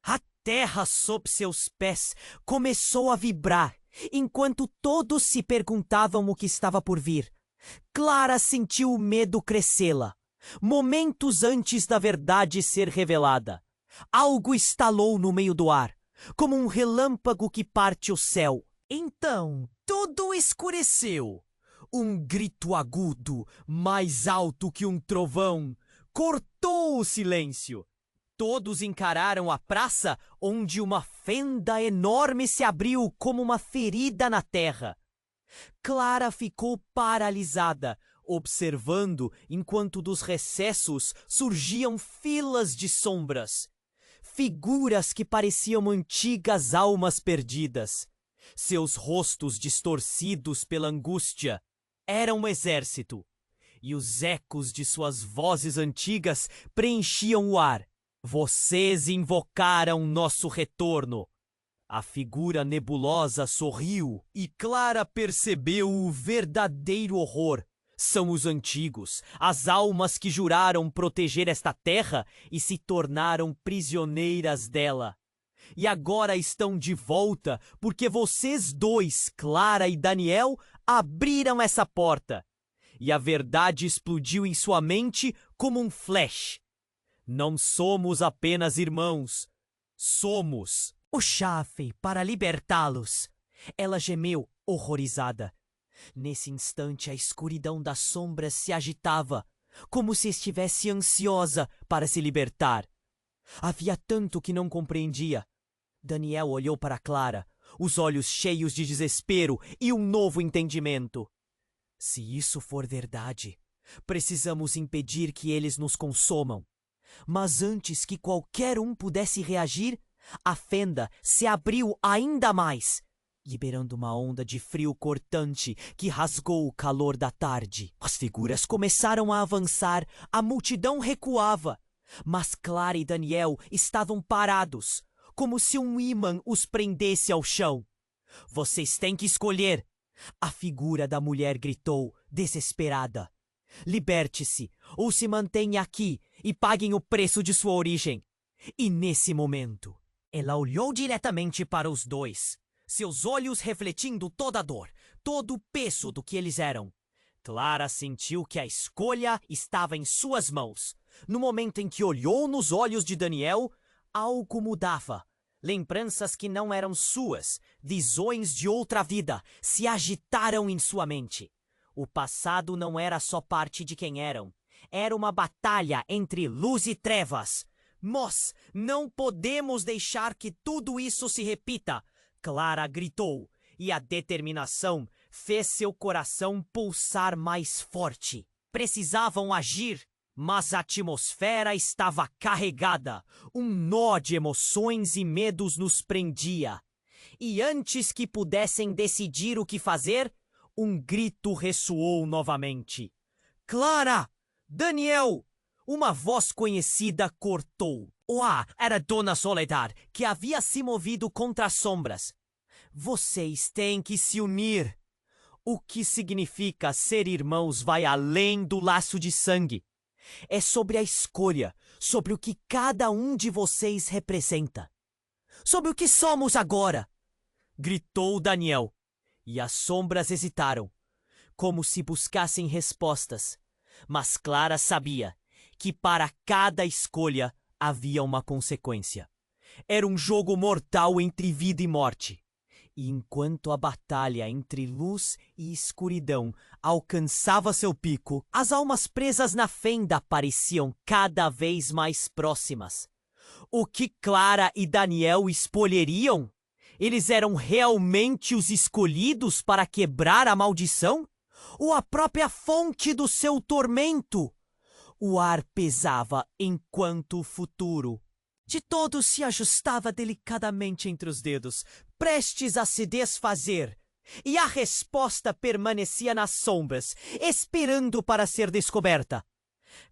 A terra sob seus pés começou a vibrar, enquanto todos se perguntavam o que estava por vir. Clara sentiu o medo crescê-la. Momentos antes da verdade ser revelada, algo estalou no meio do ar, como um relâmpago que parte o céu. Então, tudo escureceu. Um grito agudo, mais alto que um trovão, cortou o silêncio. Todos encararam a praça, onde uma fenda enorme se abriu como uma ferida na terra. Clara ficou paralisada, observando enquanto dos recessos surgiam filas de sombras. Figuras que pareciam antigas almas perdidas. Seus rostos distorcidos pela angústia eram um exército, e os ecos de suas vozes antigas preenchiam o ar. Vocês invocaram nosso retorno. A figura nebulosa sorriu e Clara percebeu o verdadeiro horror. São os antigos, as almas que juraram proteger esta terra e se tornaram prisioneiras dela. E agora estão de volta porque vocês dois, Clara e Daniel, abriram essa porta. E a verdade explodiu em sua mente como um flash. Não somos apenas irmãos, somos o chave para libertá-los. Ela gemeu, horrorizada. Nesse instante, a escuridão das sombras se agitava, como se estivesse ansiosa para se libertar. Havia tanto que não compreendia. Daniel olhou para Clara, os olhos cheios de desespero e um novo entendimento. Se isso for verdade, precisamos impedir que eles nos consomam. Mas antes que qualquer um pudesse reagir, a fenda se abriu ainda mais, liberando uma onda de frio cortante que rasgou o calor da tarde. As figuras começaram a avançar, a multidão recuava, mas Clara e Daniel estavam parados, como se um ímã os prendesse ao chão. Vocês têm que escolher! A figura da mulher gritou, desesperada. Liberte-se, ou se mantenha aqui e paguem o preço de sua origem. E nesse momento, ela olhou diretamente para os dois, seus olhos refletindo toda a dor, todo o peso do que eles eram. Clara sentiu que a escolha estava em suas mãos. No momento em que olhou nos olhos de Daniel, algo mudava. Lembranças que não eram suas, visões de outra vida, se agitaram em sua mente. O passado não era só parte de quem eram. Era uma batalha entre luz e trevas. Nós não podemos deixar que tudo isso se repita, Clara gritou, e a determinação fez seu coração pulsar mais forte. Precisavam agir, mas a atmosfera estava carregada. Um nó de emoções e medos nos prendia. E antes que pudessem decidir o que fazer, um grito ressoou novamente. Clara! Daniel! Uma voz conhecida cortou. Era Dona Soledad, que havia se movido contra as sombras. Vocês têm que se unir. O que significa ser irmãos vai além do laço de sangue. É sobre a escolha, sobre o que cada um de vocês representa. Sobre o que somos agora! Gritou Daniel. E as sombras hesitaram, como se buscassem respostas. Mas Clara sabia que para cada escolha havia uma consequência. Era um jogo mortal entre vida e morte. E enquanto a batalha entre luz e escuridão alcançava seu pico, as almas presas na fenda pareciam cada vez mais próximas. O que Clara e Daniel escolheriam? Eles eram realmente os escolhidos para quebrar a maldição? Ou a própria fonte do seu tormento? O ar pesava enquanto o futuro de todos se ajustava delicadamente entre os dedos, prestes a se desfazer. E a resposta permanecia nas sombras, esperando para ser descoberta.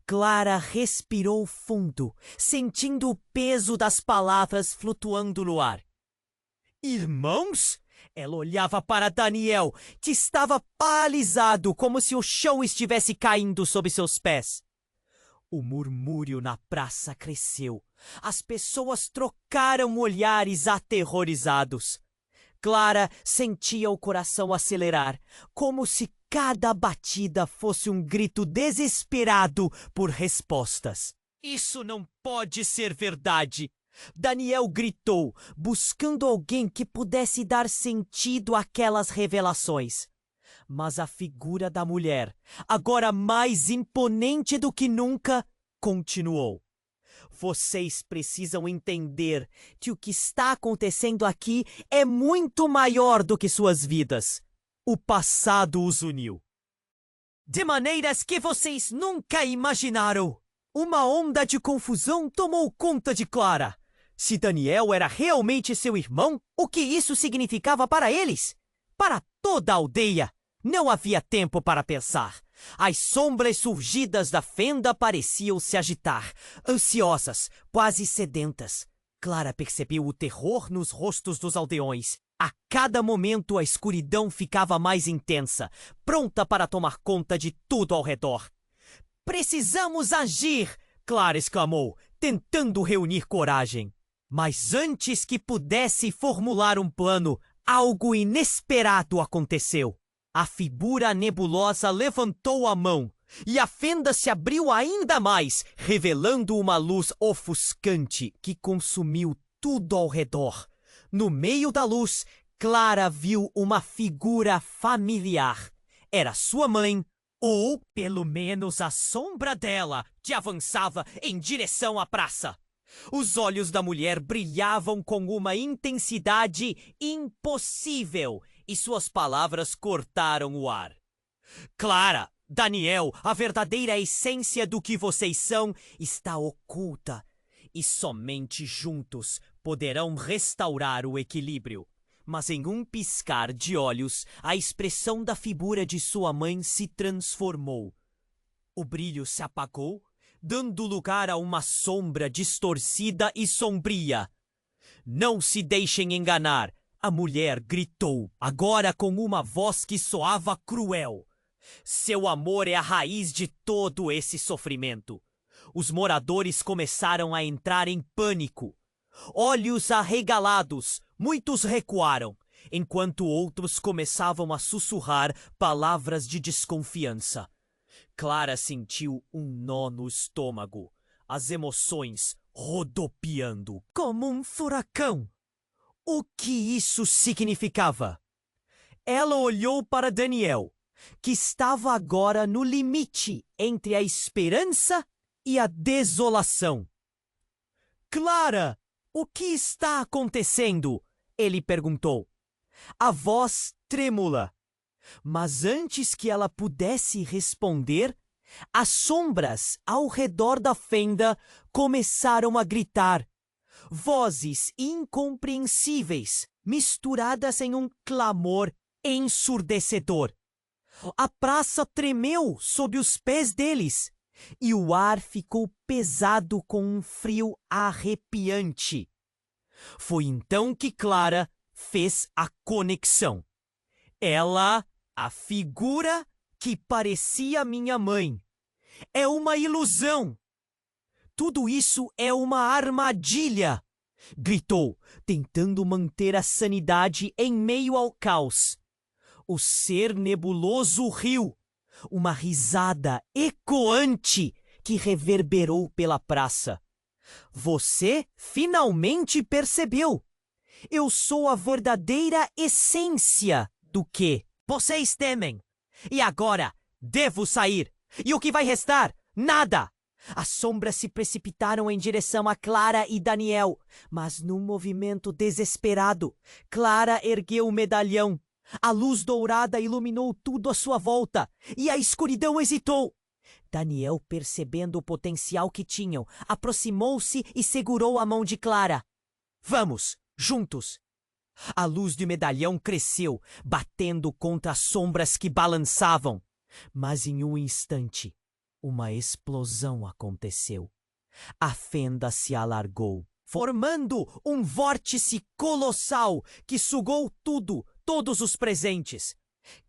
Clara respirou fundo, sentindo o peso das palavras flutuando no ar. Irmãos? Ela olhava para Daniel, que estava paralisado, como se o chão estivesse caindo sob seus pés. O murmúrio na praça cresceu. As pessoas trocaram olhares aterrorizados. Clara sentia o coração acelerar, como se cada batida fosse um grito desesperado por respostas. Isso não pode ser verdade! Daniel gritou, buscando alguém que pudesse dar sentido àquelas revelações. Mas a figura da mulher, agora mais imponente do que nunca, continuou. Vocês precisam entender que o que está acontecendo aqui é muito maior do que suas vidas. O passado os uniu. De maneiras que vocês nunca imaginaram. Uma onda de confusão tomou conta de Clara. Se Daniel era realmente seu irmão, o que isso significava para eles? Para toda a aldeia. Não havia tempo para pensar. As sombras surgidas da fenda pareciam se agitar, ansiosas, quase sedentas. Clara percebeu o terror nos rostos dos aldeões. A cada momento a escuridão ficava mais intensa, pronta para tomar conta de tudo ao redor. Precisamos agir! Clara exclamou, tentando reunir coragem. Mas antes que pudesse formular um plano, algo inesperado aconteceu. A figura nebulosa levantou a mão e a fenda se abriu ainda mais, revelando uma luz ofuscante que consumiu tudo ao redor. No meio da luz, Clara viu uma figura familiar. Era sua mãe, ou pelo menos a sombra dela, que avançava em direção à praça. Os olhos da mulher brilhavam com uma intensidade impossível e suas palavras cortaram o ar. Clara, Daniel, a verdadeira essência do que vocês são está oculta e somente juntos poderão restaurar o equilíbrio. Mas em um piscar de olhos, a expressão da figura de sua mãe se transformou. O brilho se apagou, dando lugar a uma sombra distorcida e sombria. Não se deixem enganar, a mulher gritou, agora com uma voz que soava cruel. Seu amor é a raiz de todo esse sofrimento. Os moradores começaram a entrar em pânico. Olhos arregalados, muitos recuaram, enquanto outros começavam a sussurrar palavras de desconfiança. Clara sentiu um nó no estômago, as emoções rodopiando como um furacão. O que isso significava? Ela olhou para Daniel, que estava agora no limite entre a esperança e a desolação. Clara, o que está acontecendo? Ele perguntou. A voz trêmula. Mas antes que ela pudesse responder, as sombras ao redor da fenda começaram a gritar. Vozes incompreensíveis, misturadas em um clamor ensurdecedor. A praça tremeu sob os pés deles, e o ar ficou pesado com um frio arrepiante. Foi então que Clara fez a conexão. Ela, a figura que parecia minha mãe, é uma ilusão. Tudo isso é uma armadilha, gritou, tentando manter a sanidade em meio ao caos. O ser nebuloso riu, uma risada ecoante que reverberou pela praça. Você finalmente percebeu. Eu sou a verdadeira essência do que vocês temem. E agora devo sair. E o que vai restar? Nada! As sombras se precipitaram em direção a Clara e Daniel, mas num movimento desesperado, Clara ergueu o medalhão. A luz dourada iluminou tudo à sua volta, e a escuridão hesitou. Daniel, percebendo o potencial que tinham, aproximou-se e segurou a mão de Clara. Vamos, juntos! A luz do medalhão cresceu, batendo contra as sombras que balançavam. Mas em um instante, uma explosão aconteceu. A fenda se alargou, formando um vórtice colossal que sugou tudo, todos os presentes.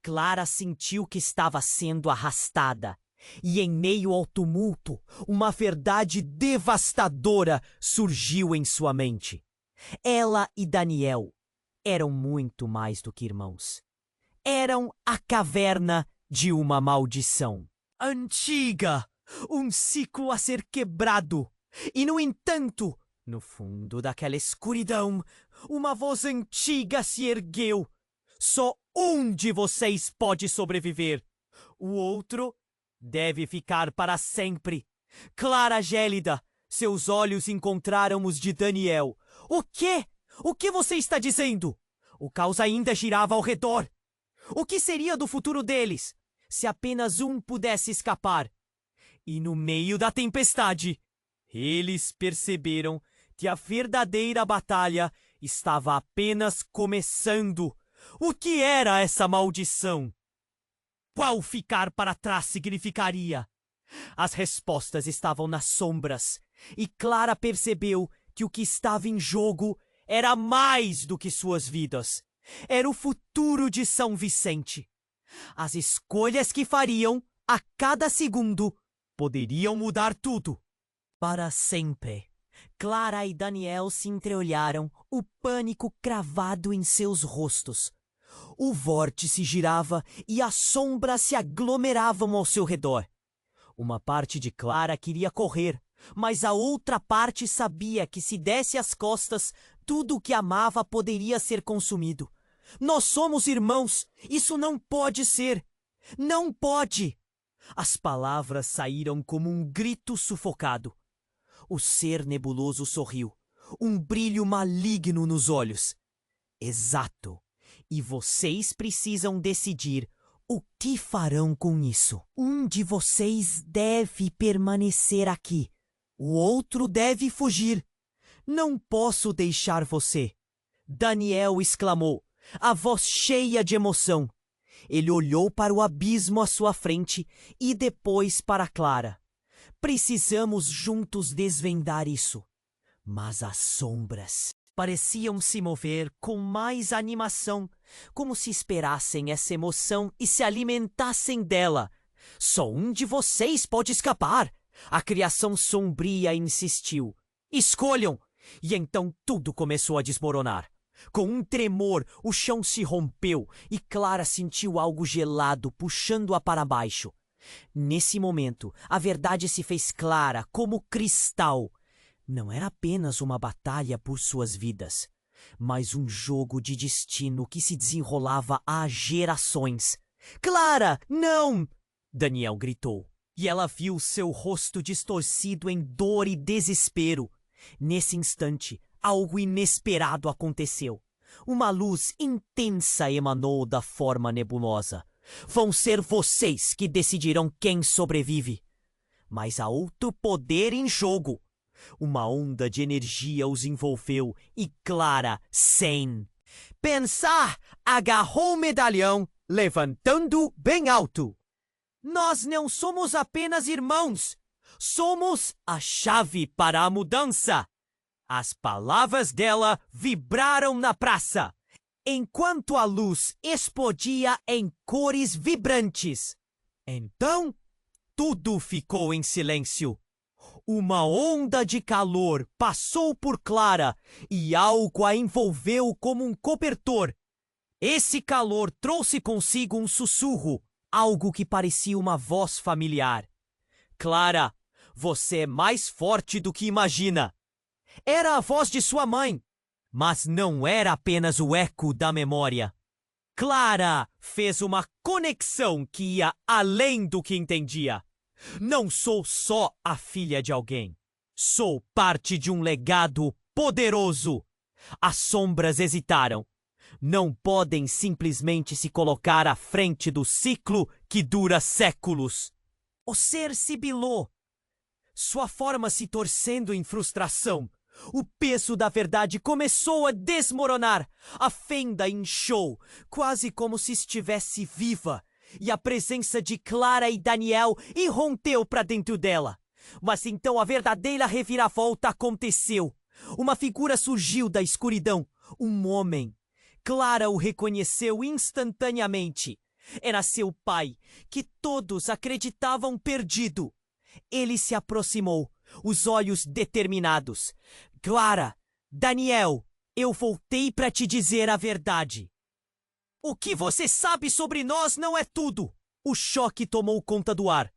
Clara sentiu que estava sendo arrastada. E em meio ao tumulto, uma verdade devastadora surgiu em sua mente. Ela e Daniel eram muito mais do que irmãos. Eram a caverna de uma maldição antiga, um ciclo a ser quebrado. E, no entanto, no fundo daquela escuridão, uma voz antiga se ergueu. Só um de vocês pode sobreviver. O outro deve ficar para sempre. Clara gélida, seus olhos encontraram os de Daniel. O quê? O que você está dizendo? O caos ainda girava ao redor. O que seria do futuro deles, se apenas um pudesse escapar? E no meio da tempestade, eles perceberam que a verdadeira batalha estava apenas começando. O que era essa maldição? Qual ficar para trás significaria? As respostas estavam nas sombras, e Clara percebeu que o que estava em jogo era mais do que suas vidas. Era o futuro de São Vicente. As escolhas que fariam a cada segundo poderiam mudar tudo. Para sempre. Clara e Daniel se entreolharam, o pânico cravado em seus rostos. O vórtice girava e as sombras se aglomeravam ao seu redor. Uma parte de Clara queria correr, mas a outra parte sabia que se desse as costas, tudo o que amava poderia ser consumido. Nós somos irmãos, isso não pode ser. Não pode! As palavras saíram como um grito sufocado. O ser nebuloso sorriu, um brilho maligno nos olhos. Exato. E vocês precisam decidir o que farão com isso. Um de vocês deve permanecer aqui. O outro deve fugir. Não posso deixar você. Daniel exclamou, a voz cheia de emoção. Ele olhou para o abismo à sua frente e depois para Clara. Precisamos juntos desvendar isso. Mas as sombras pareciam se mover com mais animação, como se esperassem essa emoção e se alimentassem dela. Só um de vocês pode escapar. A criação sombria insistiu. Escolham! E então tudo começou a desmoronar. Com um tremor, o chão se rompeu e Clara sentiu algo gelado puxando-a para baixo. Nesse momento, a verdade se fez clara como cristal. Não era apenas uma batalha por suas vidas, mas um jogo de destino que se desenrolava há gerações. Clara, não! Daniel gritou, e ela viu seu rosto distorcido em dor e desespero. Nesse instante, algo inesperado aconteceu. Uma luz intensa emanou da forma nebulosa. Vão ser vocês que decidirão quem sobrevive. Mas há outro poder em jogo. Uma onda de energia os envolveu e Clara, sem pensar, agarrou o medalhão, levantando bem alto. Nós não somos apenas irmãos. Somos a chave para a mudança. As palavras dela vibraram na praça, enquanto a luz explodia em cores vibrantes. Então, tudo ficou em silêncio. Uma onda de calor passou por Clara e algo a envolveu como um cobertor. Esse calor trouxe consigo um sussurro, algo que parecia uma voz familiar. Clara, você é mais forte do que imagina. Era a voz de sua mãe, mas não era apenas o eco da memória. Clara fez uma conexão que ia além do que entendia. Não sou só a filha de alguém. Sou parte de um legado poderoso. As sombras hesitaram. Não podem simplesmente se colocar à frente do ciclo que dura séculos. O ser sibilou, sua forma se torcendo em frustração. O peso da verdade começou a desmoronar. A fenda inchou, quase como se estivesse viva. E a presença de Clara e Daniel irrompeu para dentro dela. Mas então a verdadeira reviravolta aconteceu. Uma figura surgiu da escuridão. Um homem. Clara o reconheceu instantaneamente. Era seu pai, que todos acreditavam perdido. Ele se aproximou, os olhos determinados. Clara, Daniel, eu voltei para te dizer a verdade. O que você sabe sobre nós não é tudo. O choque tomou conta do ar.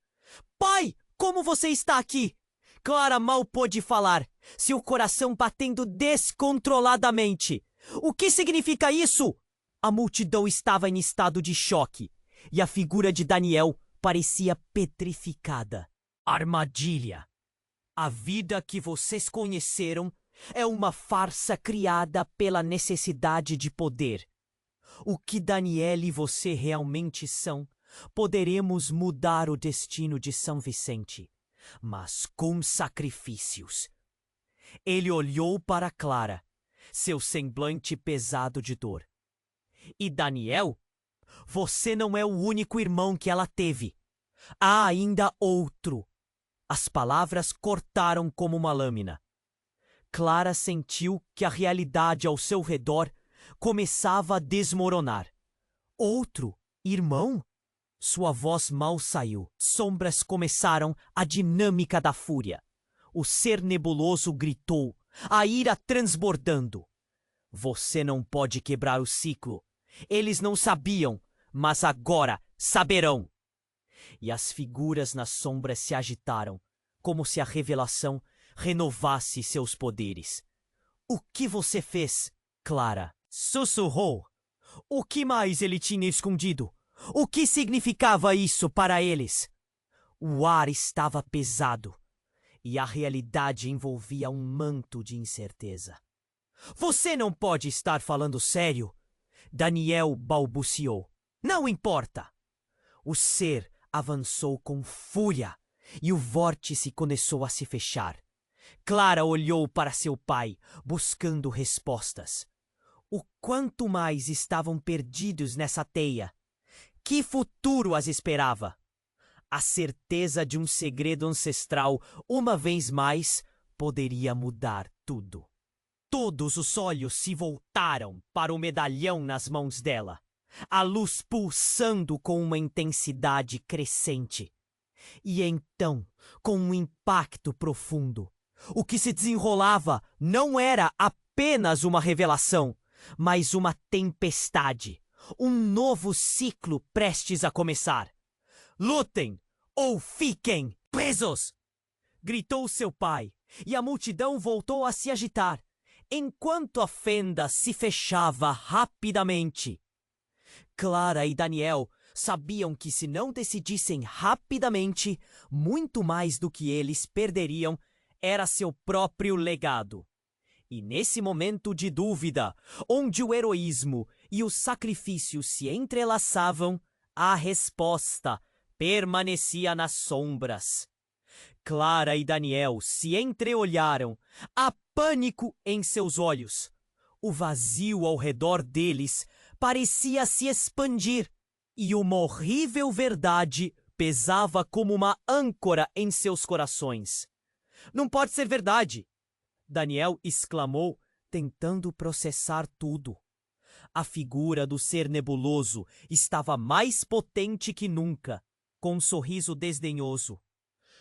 Pai, como você está aqui? Clara mal pôde falar, seu coração batendo descontroladamente. O que significa isso? A multidão estava em estado de choque, e a figura de Daniel parecia petrificada. Armadilha. A vida que vocês conheceram é uma farsa criada pela necessidade de poder. O que Daniel e você realmente são, poderemos mudar o destino de São Vicente, mas com sacrifícios. Ele olhou para Clara, seu semblante pesado de dor. E Daniel? Você não é o único irmão que ela teve. Há ainda outro. As palavras cortaram como uma lâmina. Clara sentiu que a realidade ao seu redor começava a desmoronar. Outro irmão? Sua voz mal saiu. Sombras começaram a dinâmica da fúria. O ser nebuloso gritou, a ira transbordando. Você não pode quebrar o ciclo. Eles não sabiam, mas agora saberão. E as figuras nas sombras se agitaram, como se a revelação renovasse seus poderes. O que você fez, Clara? Sussurrou. O que mais ele tinha escondido? O que significava isso para eles? O ar estava pesado e a realidade envolvia um manto de incerteza. Você não pode estar falando sério? Daniel balbuciou. Não importa. O ser avançou com fúria e o vórtice começou a se fechar. Clara olhou para seu pai, buscando respostas. O quanto mais estavam perdidos nessa teia. Que futuro as esperava? A certeza de um segredo ancestral, uma vez mais, poderia mudar tudo. Todos os olhos se voltaram para o medalhão nas mãos dela, a luz pulsando com uma intensidade crescente. E então, com um impacto profundo, o que se desenrolava não era apenas uma revelação, mas uma tempestade, um novo ciclo prestes a começar. Lutem ou fiquem presos! Gritou seu pai, e a multidão voltou a se agitar, enquanto a fenda se fechava rapidamente. Clara e Daniel sabiam que se não decidissem rapidamente, muito mais do que eles perderiam era seu próprio legado. E nesse momento de dúvida, onde o heroísmo e o sacrifício se entrelaçavam, a resposta permanecia nas sombras. Clara e Daniel se entreolharam, há pânico em seus olhos. O vazio ao redor deles parecia se expandir, e uma horrível verdade pesava como uma âncora em seus corações. Não pode ser verdade! Daniel exclamou, tentando processar tudo. A figura do ser nebuloso estava mais potente que nunca, com um sorriso desdenhoso.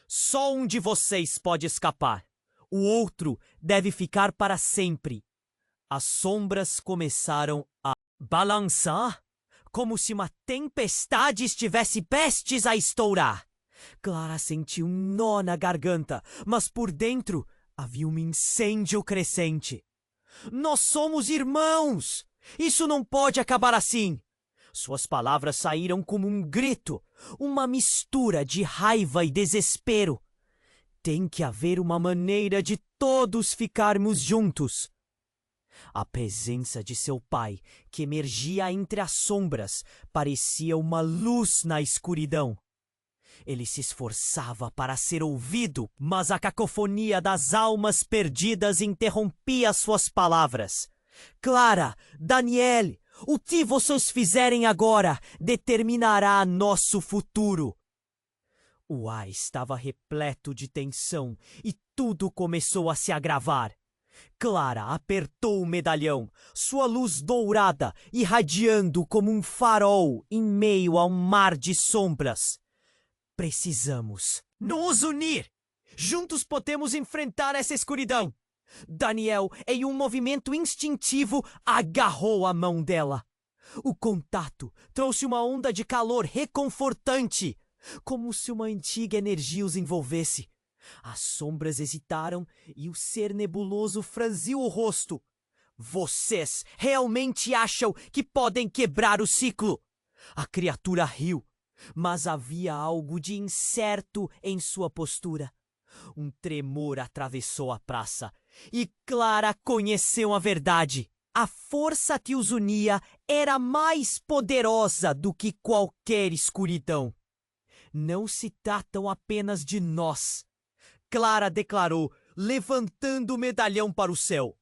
Só um de vocês pode escapar. O outro deve ficar para sempre. As sombras começaram a balançar, como se uma tempestade estivesse prestes a estourar. Clara sentiu um nó na garganta, mas por dentro havia um incêndio crescente. Nós somos irmãos! Isso não pode acabar assim! Suas palavras saíram como um grito, uma mistura de raiva e desespero. Tem que haver uma maneira de todos ficarmos juntos. A presença de seu pai, que emergia entre as sombras, parecia uma luz na escuridão. Ele se esforçava para ser ouvido, mas a cacofonia das almas perdidas interrompia suas palavras. Clara, Daniel, o que vocês fizerem agora determinará nosso futuro. O ar estava repleto de tensão e tudo começou a se agravar. Clara apertou o medalhão, sua luz dourada irradiando como um farol em meio a um mar de sombras. Precisamos nos unir! Juntos podemos enfrentar essa escuridão! Daniel, em um movimento instintivo, agarrou a mão dela. O contato trouxe uma onda de calor reconfortante, como se uma antiga energia os envolvesse. As sombras hesitaram e o ser nebuloso franziu o rosto. Vocês realmente acham que podem quebrar o ciclo? A criatura riu, mas havia algo de incerto em sua postura. Um tremor atravessou a praça e Clara conheceu a verdade. A força que os unia era mais poderosa do que qualquer escuridão. Não se tratam apenas de nós, Clara declarou, levantando o medalhão para o céu.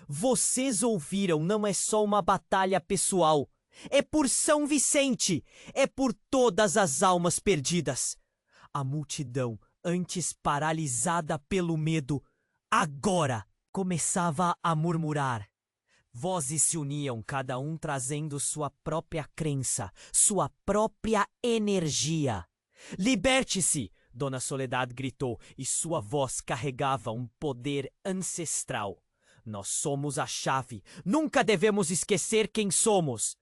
Vocês ouviram, não é só uma batalha pessoal. É por São Vicente, é por todas as almas perdidas. A multidão, antes paralisada pelo medo, agora começava a murmurar. Vozes se uniam, cada um trazendo sua própria crença, sua própria energia. Liberte-se! Dona Soledad gritou, e sua voz carregava um poder ancestral. Nós somos a chave. Nunca devemos esquecer quem somos.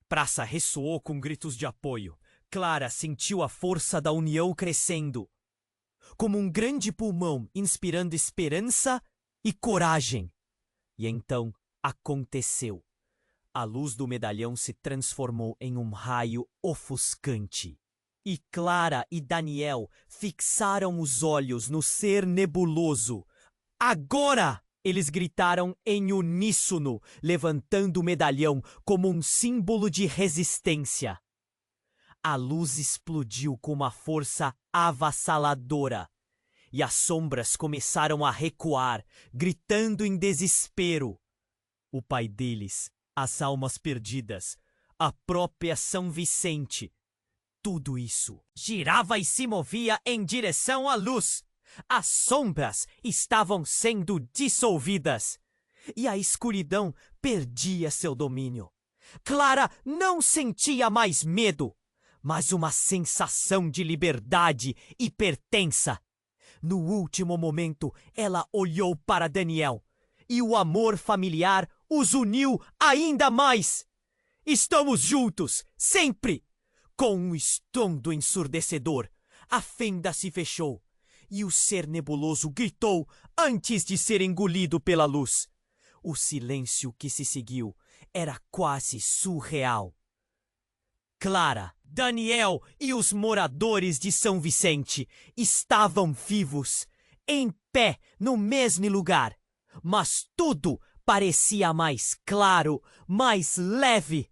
Praça ressoou com gritos de apoio. Clara sentiu a força da união crescendo, como um grande pulmão inspirando esperança e coragem. E então aconteceu. A luz do medalhão se transformou em um raio ofuscante. E Clara e Daniel fixaram os olhos no ser nebuloso. Agora! Eles gritaram em uníssono, levantando o medalhão como um símbolo de resistência. A luz explodiu com uma força avassaladora. E as sombras começaram a recuar, gritando em desespero. O pai deles, as almas perdidas, a própria São Vicente. Tudo isso girava e se movia em direção à luz. As sombras estavam sendo dissolvidas. E a escuridão perdia seu domínio. Clara não sentia mais medo, mas uma sensação de liberdade e pertença. No último momento, ela olhou para Daniel. E o amor familiar os uniu ainda mais. Estamos juntos, sempre! Com um estrondo ensurdecedor, a fenda se fechou e o ser nebuloso gritou antes de ser engolido pela luz. O silêncio que se seguiu era quase surreal. Clara, Daniel e os moradores de São Vicente estavam vivos, em pé no mesmo lugar, mas tudo parecia mais claro, mais leve.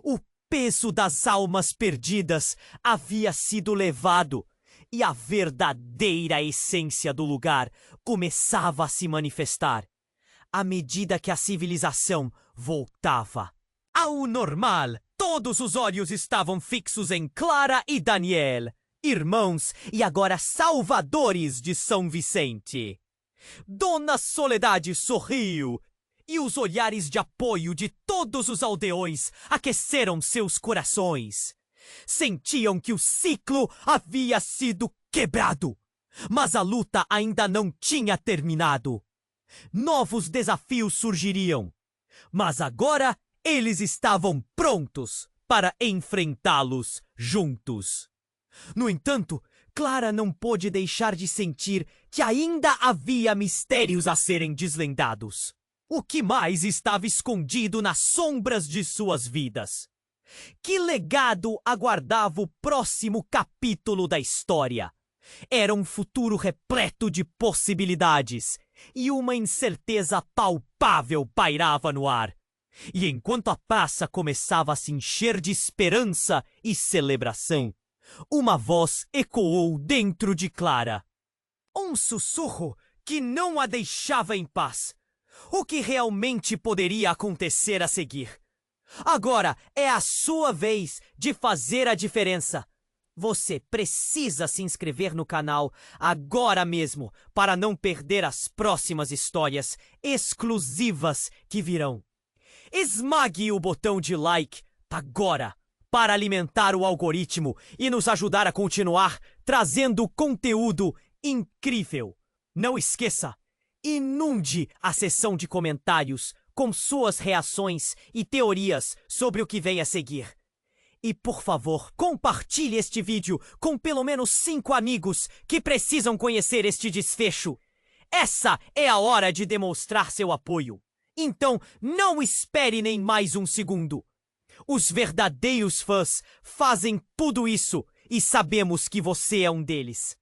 O peso das almas perdidas havia sido levado e a verdadeira essência do lugar começava a se manifestar, à medida que a civilização voltava ao normal. Todos os olhos estavam fixos em Clara e Daniel, irmãos e agora salvadores de São Vicente. Dona Soledade sorriu. E os olhares de apoio de todos os aldeões aqueceram seus corações. Sentiam que o ciclo havia sido quebrado, mas a luta ainda não tinha terminado. Novos desafios surgiriam, mas agora eles estavam prontos para enfrentá-los juntos. No entanto, Clara não pôde deixar de sentir que ainda havia mistérios a serem desvendados. O que mais estava escondido nas sombras de suas vidas? Que legado aguardava o próximo capítulo da história? Era um futuro repleto de possibilidades e uma incerteza palpável pairava no ar. E enquanto a praça começava a se encher de esperança e celebração, uma voz ecoou dentro de Clara. Um sussurro que não a deixava em paz. O que realmente poderia acontecer a seguir? Agora é a sua vez de fazer a diferença. Você precisa se inscrever no canal agora mesmo para não perder as próximas histórias exclusivas que virão. Esmague o botão de like agora para alimentar o algoritmo e nos ajudar a continuar trazendo conteúdo incrível. Não esqueça, inunde a seção de comentários com suas reações e teorias sobre o que vem a seguir. E, por favor, compartilhe este vídeo com pelo menos 5 amigos que precisam conhecer este desfecho. Essa é a hora de demonstrar seu apoio. Então, não espere nem mais um segundo. Os verdadeiros fãs fazem tudo isso e sabemos que você é um deles.